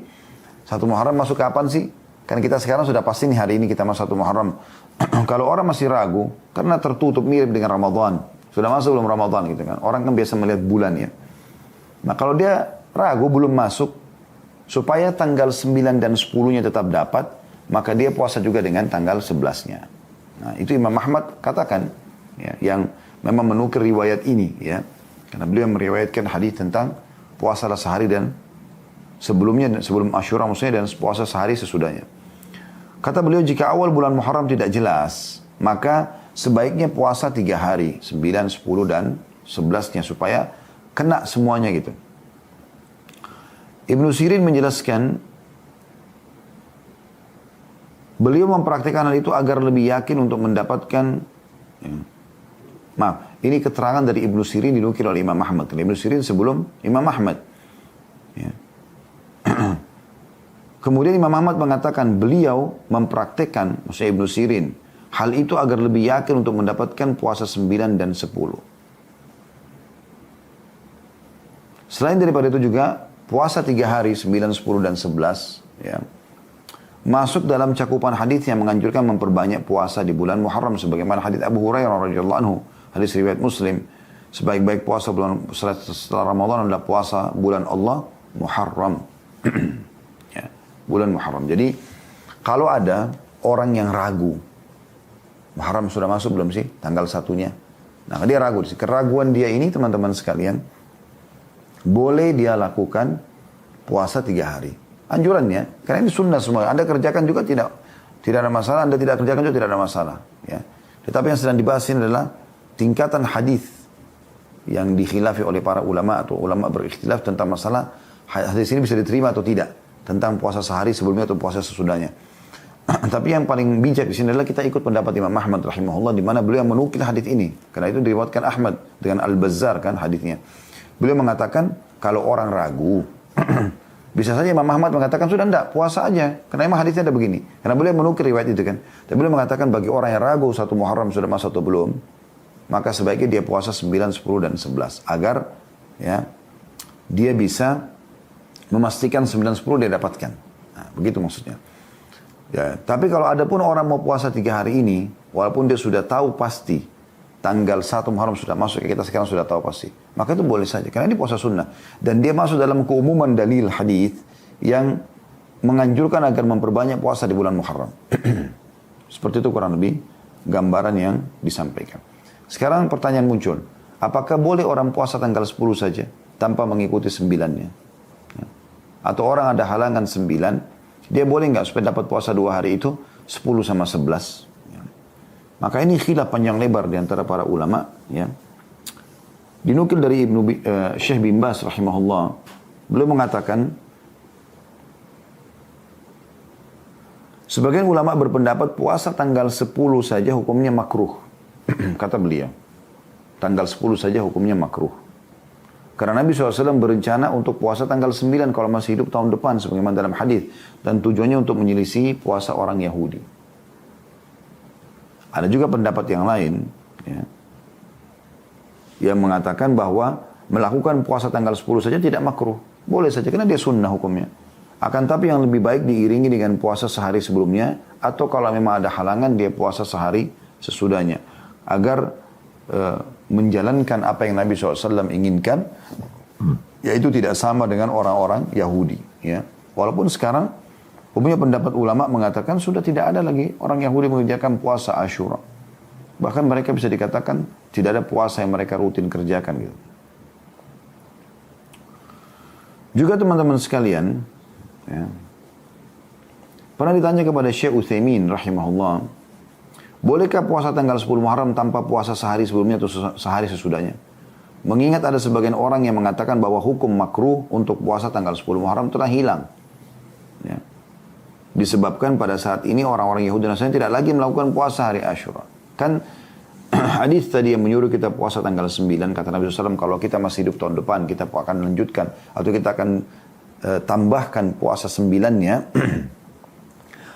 1 Muharram masuk kapan sih? Kan kita sekarang sudah pasti nih hari ini kita masuk 1 Muharram. Kalau orang masih ragu, karena tertutup mirip dengan Ramadan. Sudah masuk belum Ramadan gitu kan. Orang kan biasa melihat bulan ya. Nah kalau dia ragu belum masuk, supaya tanggal 9 dan 10-nya tetap dapat, maka dia puasa juga dengan tanggal 11-nya. Nah itu Imam Ahmad katakan, ya, yang memang menukir riwayat ini ya. Karena beliau meriwayatkan hadis tentang puasalah sehari dan sebelumnya, sebelum Asyura maksudnya, dan puasa sehari sesudahnya. Kata beliau, jika awal bulan Muharram tidak jelas, maka sebaiknya puasa 3 hari, 9, 10, dan 11-nya, supaya kena semuanya gitu. Ibnu Sirin menjelaskan, beliau mempraktikkan hal itu agar lebih yakin untuk mendapatkan, maaf, ini keterangan dari Ibnu Sirin dinukil oleh Imam Ahmad. Ibnu Sirin sebelum Imam Ahmad. Ya. Kemudian Imam Ahmad mengatakan beliau mempraktekkan, maksudnya Ibnu Sirin, hal itu agar lebih yakin untuk mendapatkan puasa 9 dan 10. Selain daripada itu juga, puasa 3 hari, 9, 10, dan 11, ya, masuk dalam cakupan hadis yang menganjurkan memperbanyak puasa di bulan Muharram, sebagaimana hadis Abu Hurairah radhiyallahu anhu, hadis riwayat Muslim, sebaik-baik puasa bulan setelah Ramadan adalah puasa bulan Allah Muharram. Ya, bulan Muharram. Jadi kalau ada orang yang ragu, Muharram sudah masuk belum sih tanggal 1-nya? Nah dia ragu. Keraguan dia ini teman-teman sekalian, boleh dia lakukan puasa 3 hari. Anjurannya, karena ini sunnah semua. Anda kerjakan juga tidak ada masalah. Anda tidak kerjakan juga tidak ada masalah. Ya. Tetapi yang sedang dibahas ini adalah tingkatan hadis yang dikhilafi oleh para ulama atau ulama berikhtilaf tentang masalah hadis ini bisa diterima atau tidak, tentang puasa sehari sebelumnya atau puasa sesudahnya. Tapi yang paling bijak di sini adalah kita ikut pendapat Imam Ahmad rahimahullah, di mana beliau menukil hadis ini, karena itu diriwayatkan Ahmad dengan Al-Bazzar kan hadisnya. Beliau mengatakan kalau orang ragu, bisa saja Imam Ahmad mengatakan sudah enggak, puasa aja, karena memang hadisnya ada begini. Karena beliau menukil riwayat itu kan. Tapi beliau mengatakan bagi orang yang ragu 1 Muharram sudah masuk atau belum, maka sebaiknya dia puasa 9, 10, dan 11 agar ya dia bisa memastikan 9, 10 dia dapatkan. Nah, begitu maksudnya. Ya, tapi kalau ada pun orang mau puasa 3 hari ini, walaupun dia sudah tahu pasti tanggal 1 Muharram sudah masuk, kita sekarang sudah tahu pasti, maka itu boleh saja, karena ini puasa sunnah. Dan dia masuk dalam keumuman dalil hadis yang menganjurkan agar memperbanyak puasa di bulan Muharram. Seperti itu kurang lebih gambaran yang disampaikan. Sekarang pertanyaan muncul, apakah boleh orang puasa tanggal 10 saja tanpa mengikuti 9-nya? Atau orang ada halangan 9, dia boleh nggak supaya dapat puasa 2 hari itu 10 sama 11? Ya. Maka ini khilaf panjang lebar di antara para ulama. Ya. Dinukil dari Syekh bin Baz rahimahullah, beliau mengatakan, sebagian ulama berpendapat puasa tanggal 10 saja hukumnya makruh. Kata beliau, tanggal 10 saja hukumnya makruh. Karena Nabi SAW berencana untuk puasa tanggal 9 kalau masih hidup tahun depan, sebagaimana dalam hadis, dan tujuannya untuk menyelisih puasa orang Yahudi. Ada juga pendapat yang lain, ya, yang mengatakan bahwa melakukan puasa tanggal 10 saja tidak makruh. Boleh saja, karena dia sunnah hukumnya. Akan tapi yang lebih baik diiringi dengan puasa sehari sebelumnya, atau kalau memang ada halangan, dia puasa sehari sesudahnya. Agar menjalankan apa yang Nabi SAW inginkan, yaitu tidak sama dengan orang-orang Yahudi. Ya. Walaupun sekarang, punya pendapat ulama mengatakan sudah tidak ada lagi orang Yahudi mengerjakan puasa Asyura. Bahkan mereka bisa dikatakan tidak ada puasa yang mereka rutin kerjakan. Gitu. Juga teman-teman sekalian, ya, pernah ditanya kepada Syekh Utsaimin rahimahullah, bolehkah puasa tanggal 10 Muharram tanpa puasa sehari sebelumnya atau sehari sesudahnya? Mengingat ada sebagian orang yang mengatakan bahwa hukum makruh untuk puasa tanggal 10 Muharram telah hilang. Ya. Disebabkan pada saat ini orang-orang Yahudi dan Nasrani tidak lagi melakukan puasa hari Asyura. Kan hadis tadi yang menyuruh kita puasa tanggal 9, kata Nabi SAW, kalau kita masih hidup tahun depan, kita akan lanjutkan, atau kita akan tambahkan puasa 9-nya.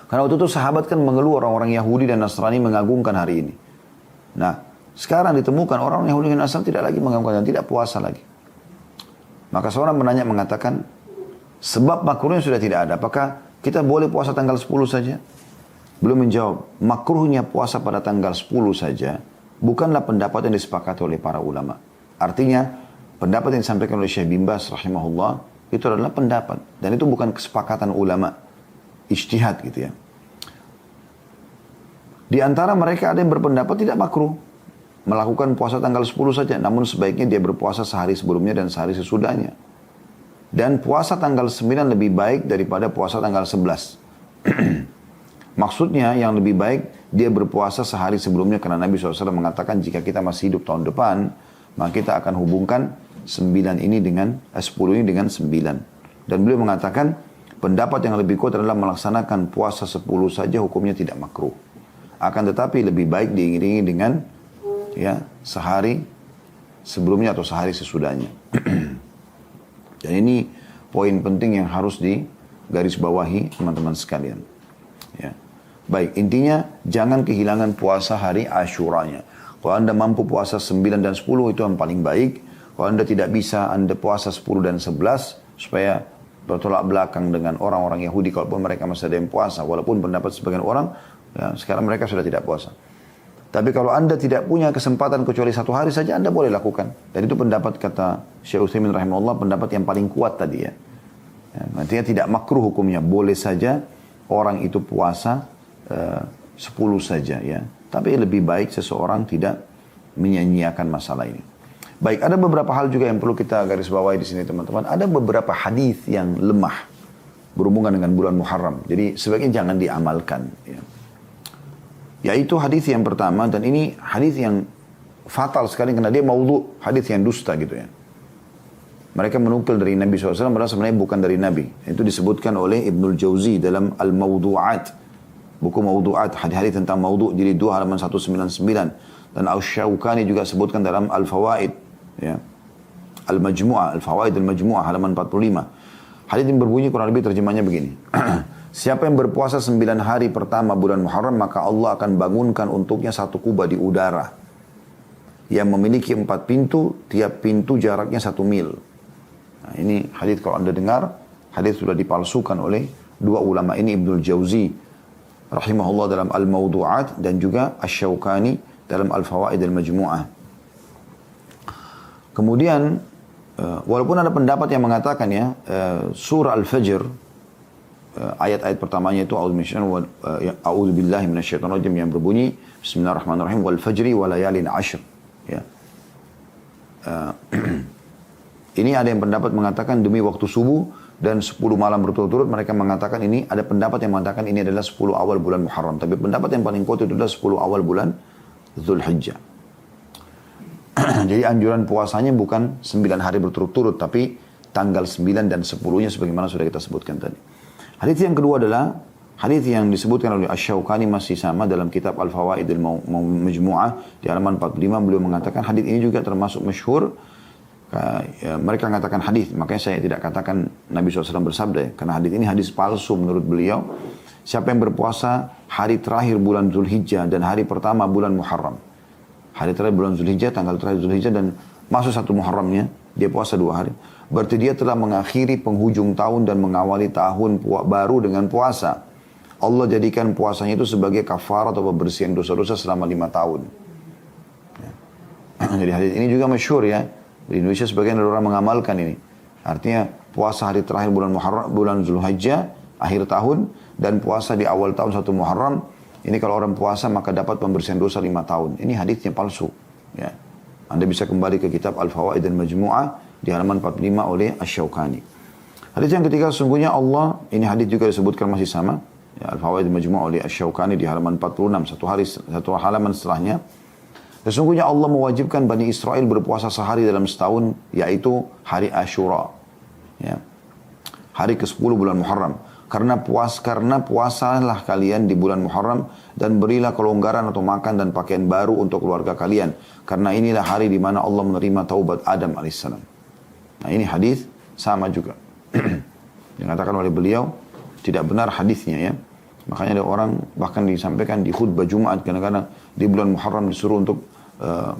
Karena waktu itu sahabat kan mengeluh orang-orang Yahudi dan Nasrani mengagungkan hari ini. Nah, sekarang ditemukan orang Yahudi dan Nasrani tidak lagi mengagungkan dan tidak puasa lagi. Maka seorang menanya mengatakan, sebab makruhnya sudah tidak ada. Apakah kita boleh puasa tanggal 10 saja? Beliau menjawab, makruhnya puasa pada tanggal 10 saja bukanlah pendapat yang disepakati oleh para ulama. Artinya, pendapat yang disampaikan oleh Syekh bin Baz rahimahullah itu adalah pendapat. Dan itu bukan kesepakatan ulama. Ijtihad gitu ya. Di antara mereka ada yang berpendapat tidak makruh melakukan puasa tanggal 10 saja. Namun sebaiknya dia berpuasa sehari sebelumnya dan sehari sesudahnya. Dan puasa tanggal 9 lebih baik daripada puasa tanggal 11. Maksudnya yang lebih baik dia berpuasa sehari sebelumnya. Karena Nabi SAW mengatakan jika kita masih hidup tahun depan, maka kita akan hubungkan 10 ini dengan 9. Dan beliau mengatakan pendapat yang lebih kuat adalah melaksanakan puasa 10 saja hukumnya tidak makruh. Akan tetapi lebih baik diiringi dengan ya sehari sebelumnya atau sehari sesudahnya. Dan ini poin penting yang harus digarisbawahi teman-teman sekalian. Ya. Baik, intinya jangan kehilangan puasa hari Asyuranya. Kalau Anda mampu puasa 9 dan 10 itu yang paling baik. Kalau Anda tidak bisa, Anda puasa 10 dan 11 supaya bertolak belakang dengan orang-orang Yahudi kalaupun mereka masih ada yang puasa. Walaupun pendapat sebagian orang, ya, sekarang mereka sudah tidak puasa. Tapi kalau Anda tidak punya kesempatan kecuali satu hari saja, Anda boleh lakukan. Dan itu pendapat kata Syekh Utsaimin rahimahullah, pendapat yang paling kuat tadi ya. Artinya tidak makruh hukumnya. Boleh saja orang itu puasa 10 saja ya. Tapi lebih baik seseorang tidak menyia-nyiakan masalah ini. Baik, ada beberapa hal juga yang perlu kita garis bawahi di sini teman-teman. Ada beberapa hadis yang lemah berhubungan dengan bulan Muharram. Jadi sebaiknya jangan diamalkan ya. Yaitu hadis yang pertama, dan ini hadis yang fatal sekali karena dia maudhu, hadis yang dusta gitu ya. Mereka menukil dari Nabi SAW, padahal sebenarnya bukan dari Nabi. Itu disebutkan oleh Ibnul Jauzi dalam Al-Mawdu'at. Buku Mawdu'at, hadis-hadis tentang maudhu, jilid 2 halaman 199. Dan Asy-Syaukani juga sebutkan dalam Al-Fawaid. Ya. Al-Majmu'ah, Al-Fawaid Al-Majmu'ah halaman 45. Hadis yang berbunyi kurang lebih terjemahnya begini. Siapa yang berpuasa 9 hari pertama bulan Muharram, maka Allah akan bangunkan untuknya satu kubah di udara yang memiliki 4 pintu, tiap pintu jaraknya 1 mil. Nah, ini hadis kalau Anda dengar, hadis sudah dipalsukan oleh dua ulama ini, Ibnul Jauzi rahimahullah dalam Al-Mawdu'at dan juga Asy-Syaukani dalam Al-Fawaid Al-Majmu'ah. Kemudian walaupun ada pendapat yang mengatakan ya surah Al-Fajr ayat-ayat pertamanya itu a'udzubillahi minasyaitonirrajim yang berbunyi bismillahirrahmanirrahim wal fajri wa layalin 'ashr ya. Ini ada yang pendapat mengatakan demi waktu subuh dan 10 malam berturut-turut. Mereka mengatakan ini, ada pendapat yang mengatakan ini adalah 10 awal bulan Muharram. Tapi pendapat yang paling kuat itu adalah 10 awal bulan Dzulhijjah. Jadi anjuran puasanya bukan 9 hari berturut-turut, tapi tanggal 9 dan 10-nya sebagaimana sudah kita sebutkan tadi. Hadis yang kedua adalah hadis yang disebutkan oleh Asy-Syaukani masih sama dalam kitab Al-Fawaid Al-Majmu'ah di halaman 45. Beliau mengatakan hadis ini juga termasuk masyhur. Mereka mengatakan hadis, makanya saya tidak katakan Nabi SAW bersabda ya, karena hadis ini hadis palsu menurut beliau. Siapa yang berpuasa hari terakhir bulan Dzulhijjah dan hari pertama bulan Muharram, hari terakhir bulan Dzulhijjah, tanggal terakhir Dzulhijjah dan masuk 1 Muharramnya, dia puasa 2 hari. Berarti dia telah mengakhiri penghujung tahun dan mengawali tahun baru dengan puasa. Allah jadikan puasanya itu sebagai kafarat atau pembersihan dosa-dosa selama 5 tahun. Ya. Jadi hadis ini juga masyhur ya. Di Indonesia sebagian dari orang mengamalkan ini. Artinya puasa hari terakhir bulan Muharram, bulan Dzulhijjah, akhir tahun, dan puasa di awal tahun 1 Muharram. Ini kalau orang puasa maka dapat pembersihan dosa 5 tahun. Ini hadisnya palsu. Ya. Anda bisa kembali ke kitab Al-Fawaid Al-Majmu'ah di halaman 45 oleh Asy-Syaukani. Hadis yang ketiga, sesungguhnya Allah, ini hadis juga disebutkan masih sama, ya, Al-Fawaid Al-Majmu'ah oleh Asy-Syaukani di halaman 46, satu halaman setelahnya. Sesungguhnya Allah mewajibkan Bani Israel berpuasa sehari dalam setahun, yaitu hari Asyura. Ya. Hari ke-10 bulan Muharram. Karena puasalah kalian di bulan Muharram dan berilah kelonggaran atau makan dan pakaian baru untuk keluarga kalian. Karena inilah hari di mana Allah menerima taubat Adam alaihissalam. Nah ini hadis sama juga. Dikatakan oleh beliau tidak benar hadisnya ya. Makanya ada orang bahkan disampaikan di khutbah Jumat kadang-kadang di bulan Muharram disuruh untuk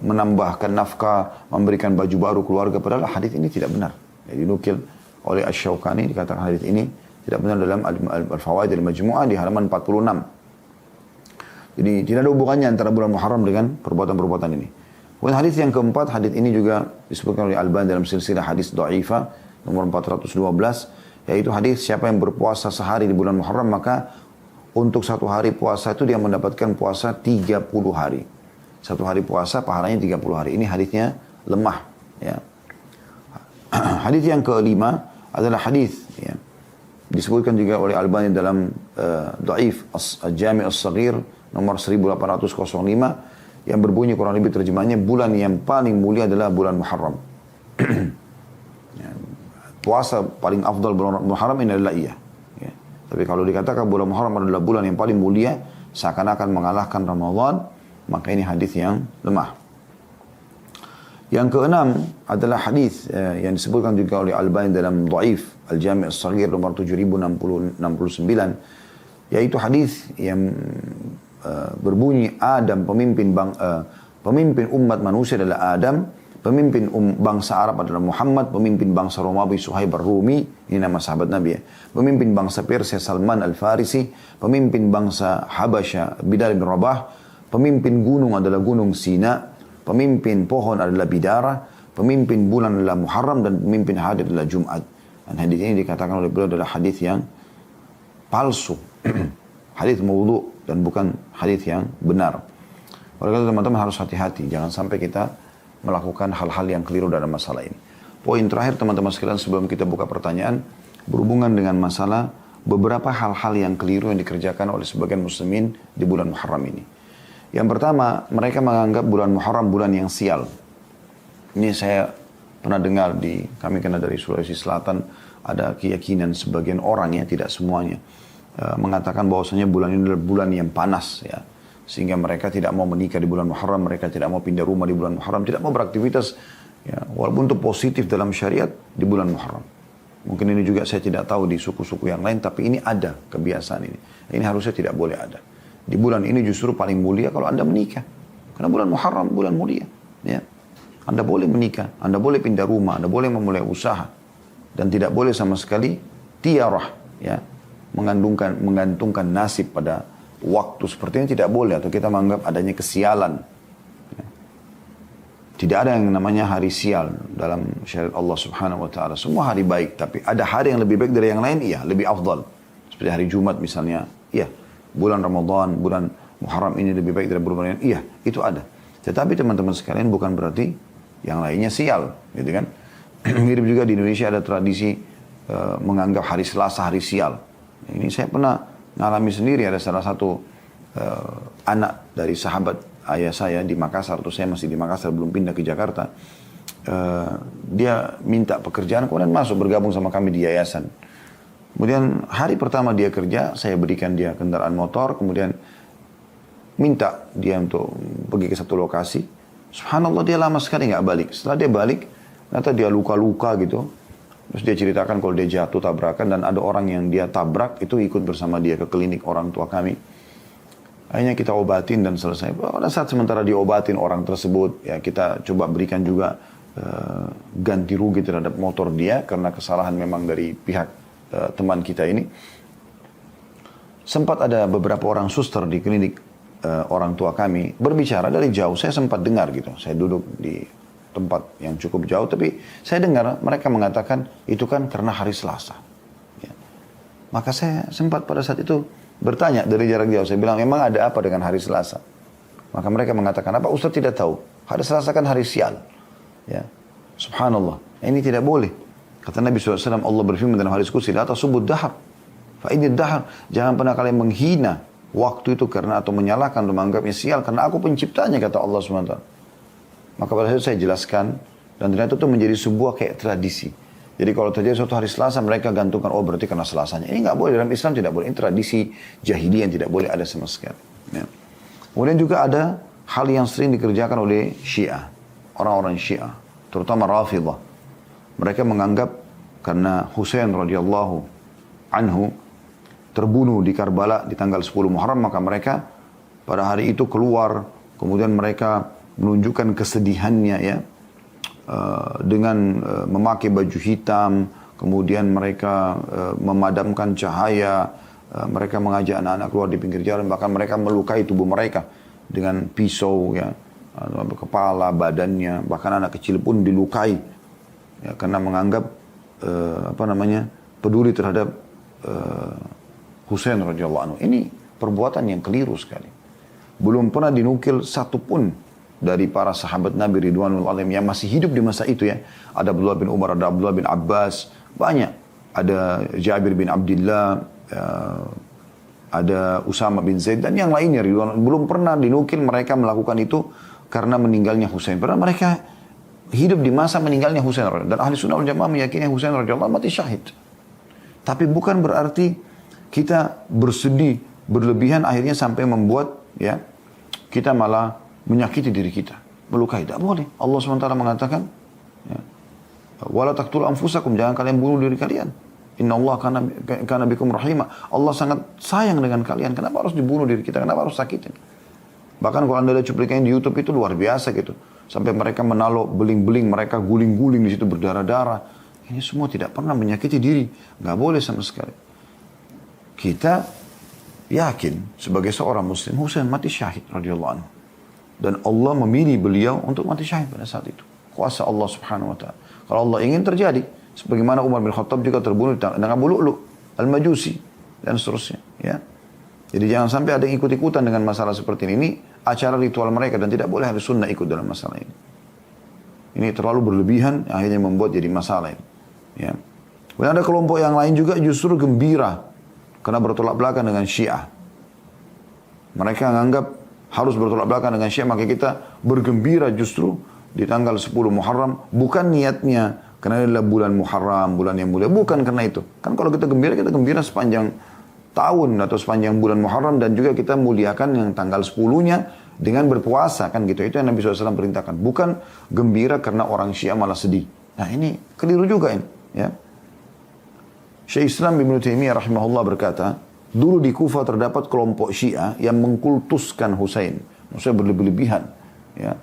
menambahkan nafkah, memberikan baju baru keluarga, padahal hadis ini tidak benar. Jadi nukil oleh Asy-Syaukani dikatakan hadis ini Tidak benar dalam Al-Fawaid Al-Majmu'ah di halaman 46. Jadi tidak ada hubungannya antara bulan Muharram dengan perbuatan-perbuatan ini. Kemudian hadis yang keempat, hadis ini juga disebutkan oleh Albani dalam silsilah hadis dhaifah nomor 412, yaitu hadis siapa yang berpuasa sehari di bulan Muharram maka untuk satu hari puasa itu dia mendapatkan puasa 30 hari. Satu hari puasa pahalanya 30 hari. Ini hadisnya lemah. Ya. Hadis yang kelima adalah hadis ya, disebutkan juga oleh Albani dalam Dhaif Al-Jami' As-Saghir nomor 1805 yang berbunyi kurang lebih terjemahnya bulan yang paling mulia adalah bulan Muharram. Ya, puasa paling afdal bulan Muharram ini adalah iya. Ya. Tapi kalau dikatakan bulan Muharram adalah bulan yang paling mulia, seakan-akan mengalahkan Ramadan, maka ini hadis yang lemah. Yang keenam adalah hadis yang disebutkan juga oleh Albani dalam Dhaif Al-Jami' As-Saghir nomor 7069, yaitu hadis yang berbunyi Adam pemimpin umat manusia adalah Adam, pemimpin bangsa Arab adalah Muhammad, pemimpin bangsa Romawi Suhaib Ar-Rumi, ini nama sahabat Nabi ya, pemimpin bangsa Persia Salman Al-Farisi, pemimpin bangsa Habasya Bilal bin Rabah, pemimpin gunung adalah gunung Sina, pemimpin pohon adalah Bidara, pemimpin bulan adalah Muharram, dan pemimpin hari adalah Jumat. Dan hadis ini dikatakan oleh beliau adalah hadis yang palsu, hadis maudhu, dan bukan hadis yang benar. Oleh karena itu teman-teman harus hati-hati, jangan sampai kita melakukan hal-hal yang keliru dalam masalah ini. Poin terakhir teman-teman sekalian sebelum kita buka pertanyaan, berhubungan dengan masalah beberapa hal-hal yang keliru yang dikerjakan oleh sebagian muslimin di bulan Muharram ini. Yang pertama, mereka menganggap bulan Muharram bulan yang sial. Ini saya pernah dengar kami kena dari Sulawesi Selatan, ada keyakinan sebagian orang ya, tidak semuanya, mengatakan bahwasanya bulan ini adalah bulan yang panas ya. Sehingga mereka tidak mau menikah di bulan Muharram, mereka tidak mau pindah rumah di bulan Muharram, tidak mau beraktivitas ya, walaupun itu positif dalam syariat di bulan Muharram. Mungkin ini juga saya tidak tahu di suku-suku yang lain, tapi ini ada kebiasaan ini. Ini harusnya tidak boleh ada. Di bulan ini justru paling mulia kalau Anda menikah. Karena bulan Muharram bulan mulia. Ya. Anda boleh menikah, Anda boleh pindah rumah, Anda boleh memulai usaha. Dan tidak boleh sama sekali tiarah, ya, menggantungkan nasib pada waktu seperti ini tidak boleh. Atau kita menganggap adanya kesialan. Ya. Tidak ada yang namanya hari sial dalam syariat Allah Subhanahu Wa Taala. Semua hari baik, tapi ada hari yang lebih baik dari yang lain, iya, lebih afdal. Seperti hari Jumat misalnya, iya. Bulan Ramadan, bulan Muharram ini lebih baik dari bulan lain. Iya, itu ada. Tetapi teman-teman sekalian bukan berarti yang lainnya sial, gitu kan? Mirip juga di Indonesia ada tradisi menganggap hari Selasa hari sial. Ini saya pernah ngalami sendiri, ada salah satu anak dari sahabat ayah saya di Makassar, atau saya masih di Makassar belum pindah ke Jakarta. Dia minta pekerjaan kemudian masuk bergabung sama kami di yayasan. Kemudian hari pertama dia kerja, saya berikan dia kendaraan motor, kemudian minta dia untuk pergi ke satu lokasi. Subhanallah dia lama sekali nggak balik. Setelah dia balik, ternyata dia luka-luka gitu. Terus dia ceritakan kalau dia jatuh tabrakan dan ada orang yang dia tabrak itu ikut bersama dia ke klinik orang tua kami. Akhirnya kita obatin dan selesai. Pada saat sementara diobatin orang tersebut, ya kita coba berikan juga ganti rugi terhadap motor dia karena kesalahan memang dari pihak teman kita ini. Sempat ada beberapa orang suster di klinik orang tua kami berbicara dari jauh. Saya sempat dengar gitu. Saya duduk di tempat yang cukup jauh, tapi saya dengar mereka mengatakan itu kan karena hari Selasa. Ya. Maka saya sempat pada saat itu bertanya dari jarak jauh. Saya bilang, memang ada apa dengan hari Selasa? Maka mereka mengatakan, apa Ustaz tidak tahu? Hari Selasa kan hari sial. Ya. Subhanallah. Ini tidak boleh. Kata Nabi SAW, Allah berfirman dalam hadis qudsi, la tasubud dahar. Fa ini dahar. Jangan pernah kalian menghina waktu itu karena atau menyalahkan atau menganggapnya sial karena aku penciptanya, kata Allah SWT. Maka pada saat itu saya jelaskan dan ternyata itu menjadi sebuah kayak tradisi. Jadi kalau terjadi suatu hari Selasa mereka gantungkan, oh berarti karena Selasanya. Ini nggak boleh, dalam Islam tidak boleh. Ini tradisi jahiliyah yang tidak boleh ada sama sekali. Ya. Kemudian juga ada hal yang sering dikerjakan oleh Syiah, orang-orang Syiah, terutama Rafidah. Mereka menganggap karena Husain radhiyallahu anhu terbunuh di Karbala di tanggal 10 Muharram, maka mereka pada hari itu keluar, kemudian mereka menunjukkan kesedihannya ya, dengan memakai baju hitam, kemudian mereka memadamkan cahaya, mereka mengajak anak-anak keluar di pinggir jalan, bahkan mereka melukai tubuh mereka dengan pisau, ya, kepala, badannya, bahkan anak kecil pun dilukai, ya, karena menganggap peduli terhadap Husain radhiyallahu anhu. Ini perbuatan yang keliru sekali. Belum pernah dinukil satupun dari para sahabat Nabi Ridwanul Alim yang masih hidup di masa itu, ya. Ada Abdullah bin Umar, ada Abdullah bin Abbas, banyak. Ada Jabir bin Abdullah, ada Usama bin Zaid dan yang lainnya. Belum pernah dinukil mereka melakukan itu karena meninggalnya Husain. Padahal mereka hidup di masa meninggalnya Husain. Dan ahli sunnah wal jamaah meyakini Husain radhiyallahu anhu mati syahid. Tapi bukan berarti kita bersedih berlebihan akhirnya sampai membuat, ya, kita malah menyakiti diri kita, melukai. Tidak boleh. Allah SWT mengatakan, ya, wala taqtulu anfusakum, jangan kalian bunuh diri kalian. Inna Allah kana bikum rahimah. Allah sangat sayang dengan kalian. Kenapa harus dibunuh diri kita? Kenapa harus sakitin? Bahkan kalau Anda lihat cuplikan di YouTube itu luar biasa gitu. Sampai mereka menaruh beling-beling, mereka guling-guling di situ berdarah-darah. Ini semua tidak pernah menyakiti diri. Nggak boleh sama sekali. Kita yakin sebagai seorang muslim, Husain mati syahid radhiyallahu anhu. Dan Allah memilih beliau untuk mati syahid pada saat itu. Kuasa Allah subhanahu wa ta'ala. Kalau Allah ingin terjadi. Sebagaimana Umar bin Khattab juga terbunuh dengan Abu Lu'lu' al-Majusi dan seterusnya, ya. Jadi jangan sampai ada yang ikut-ikutan dengan masalah seperti ini. Ini acara ritual mereka dan tidak boleh Ahlus Sunnah ikut dalam masalah ini. Ini terlalu berlebihan, akhirnya membuat jadi masalah ini, ya. Kemudian ada kelompok yang lain juga justru gembira karena bertolak belakang dengan Syiah. Mereka menganggap harus bertolak belakang dengan Syiah, maka kita bergembira justru di tanggal 10 Muharram, bukan niatnya karena ini adalah bulan Muharram, bulan yang mulia. Bukan karena itu. Kan kalau kita gembira sepanjang tahun atau sepanjang bulan Muharram. Dan juga kita muliakan yang tanggal 10-nya dengan berpuasa. Kan gitu. Itu yang Nabi SAW perintahkan. Bukan gembira karena orang Syiah malah sedih. Nah ini keliru juga ini, ya. Syekh Islam Ibnu Taimiyah rahimahullah berkata, dulu di Kufah terdapat kelompok Syiah yang mengkultuskan Husain. Maksudnya berlebihan, ya.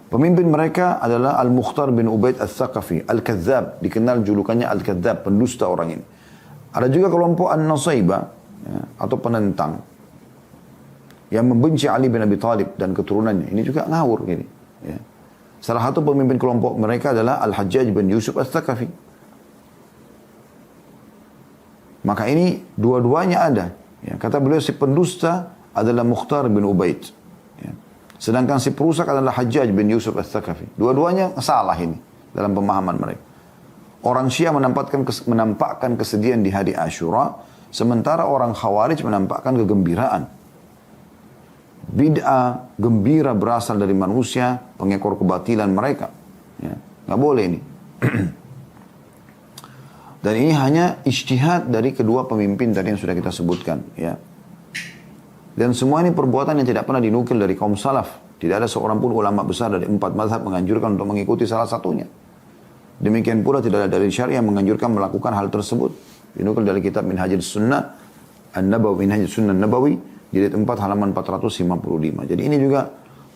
Pemimpin mereka adalah Al-Mukhtar bin Ubaid Al-Thaqafi, Al-Kadzab, dikenal julukannya Al-Kadzab, pendusta orang ini. Ada juga kelompok An-Nasaibah, ya, atau penentang, yang membenci Ali bin Abi Thalib dan keturunannya. Ini juga ngawur gini, ya. Salah satu pemimpin kelompok mereka adalah Al-Hajjaj bin Yusuf Al-Thaqafi. Maka ini dua-duanya ada. Ya, kata beliau si pendusta adalah Mukhtar bin Ubaid. Ya. Sedangkan si perusak adalah Hajjaj bin Yusuf Al-Thaqafi. Dua-duanya salah ini dalam pemahaman mereka. Orang Syiah menampakkan kesedihan di hari Ashura, sementara orang Khawarij menampakkan kegembiraan. Bid'ah, gembira berasal dari manusia, pengekor kebatilan mereka. Ya, nggak boleh ini. Dan ini hanya ijtihad dari kedua pemimpin tadi yang sudah kita sebutkan, ya. Dan semua ini perbuatan yang tidak pernah dinukil dari kaum salaf. Tidak ada seorang pun ulama besar dari 4 mazhab menganjurkan untuk mengikuti salah satunya. Demikian pula tidak ada dalil syariah yang menganjurkan melakukan hal tersebut. Dinukil dari kitab Minhajus Sunnah An-Nabawi, Minhajus Sunnah An-Nabawi, jilid 4 halaman 455. Jadi ini juga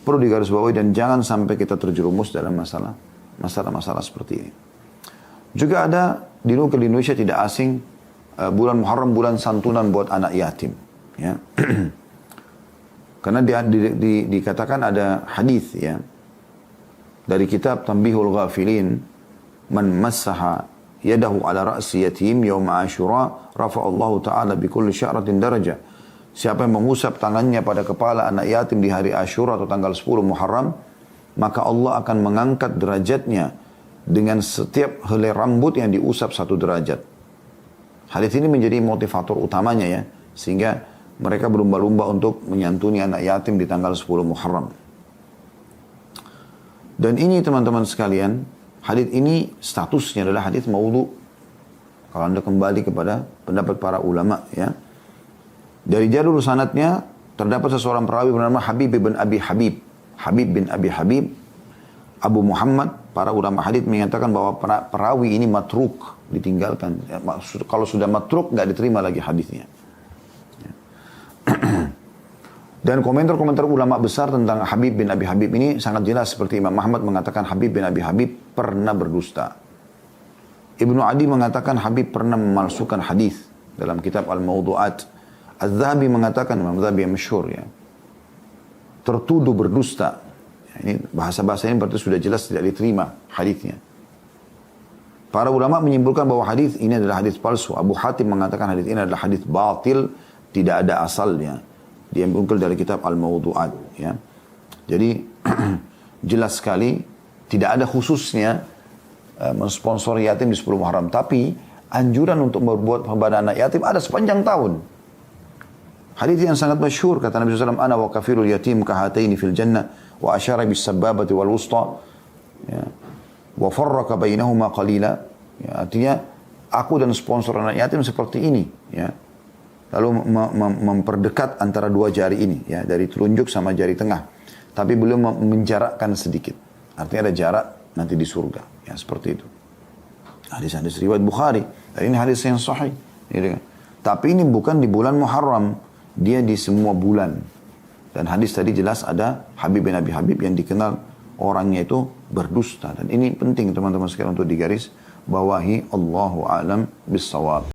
perlu digarisbawahi dan jangan sampai kita terjerumus dalam masalah seperti ini. Juga ada dinukil di Indonesia tidak asing, bulan Muharram bulan santunan buat anak yatim, ya. Karena dikatakan ada hadis, ya, dari kitab Tanbihul Ghafilin, man massaha yadahu ala ra'si yatim yawma Ashura rafa'allahu ta'ala bi kulli sya'ratin darajah. Siapa yang mengusap tangannya pada kepala anak yatim di hari Ashura atau tanggal 10 Muharram, maka Allah akan mengangkat derajatnya dengan setiap helai rambut yang diusap 1 derajat. Hadis ini menjadi motivator utamanya, ya, sehingga mereka berlomba-lomba untuk menyantuni anak yatim di tanggal 10 Muharram. Dan ini teman-teman sekalian, hadis ini statusnya adalah hadis maudhu. Kalau Anda kembali kepada pendapat para ulama, ya. Dari jalur sanadnya terdapat seseorang perawi bernama Habib bin Abi Habib. Habib bin Abi Habib, Abu Muhammad, para ulama hadis menyatakan bahwa perawi ini matruk, ditinggalkan. Ya, kalau sudah matruk nggak diterima lagi hadisnya. Dan komentar-komentar ulama besar tentang Habib bin Abi Habib ini sangat jelas, seperti Imam Ahmad mengatakan Habib bin Abi Habib pernah berdusta. Ibnu Adi mengatakan Habib pernah memalsukan hadis dalam kitab Al-Mawdu'at. Az-Zahabi mengatakan, Imam Zahabi yang masyhur ya, tertuduh berdusta. Ini bahasa-bahasa ini berarti sudah jelas tidak diterima hadisnya. Para ulama menyimpulkan bahwa hadis ini adalah hadis palsu. Abu Hatim mengatakan hadis ini adalah hadis batil, tidak ada asalnya. Dia menukil dari kitab Al-Mawdu'at ya. Jadi jelas sekali tidak ada khususnya mensponsor yatim di 10 Muharram, tapi anjuran untuk berbuat kepada anak yatim ada sepanjang tahun. Hadis yang sangat masyhur kata Nabi SAW, ana wa kafirul yatim kahataini fil jannah wa asyara bis sababati wal wusta ya, wa farraqa bainahuma qalila ya, artinya aku dan sponsor anak yatim seperti ini ya, lalu memperdekat antara dua jari ini ya, dari telunjuk sama jari tengah, tapi belum menjarakkan sedikit, artinya ada jarak nanti di surga ya, seperti itu. Hadis-hadis riwayat Bukhari, dan ini hadis yang sahih gitu kan. Tapi ini bukan di bulan Muharram, dia di semua bulan. Dan hadis tadi jelas ada Habib bin Abi Habib yang dikenal orangnya itu berdusta. Dan ini penting teman-teman sekalian untuk digaris bawahi. Allahu a'lam bissawab.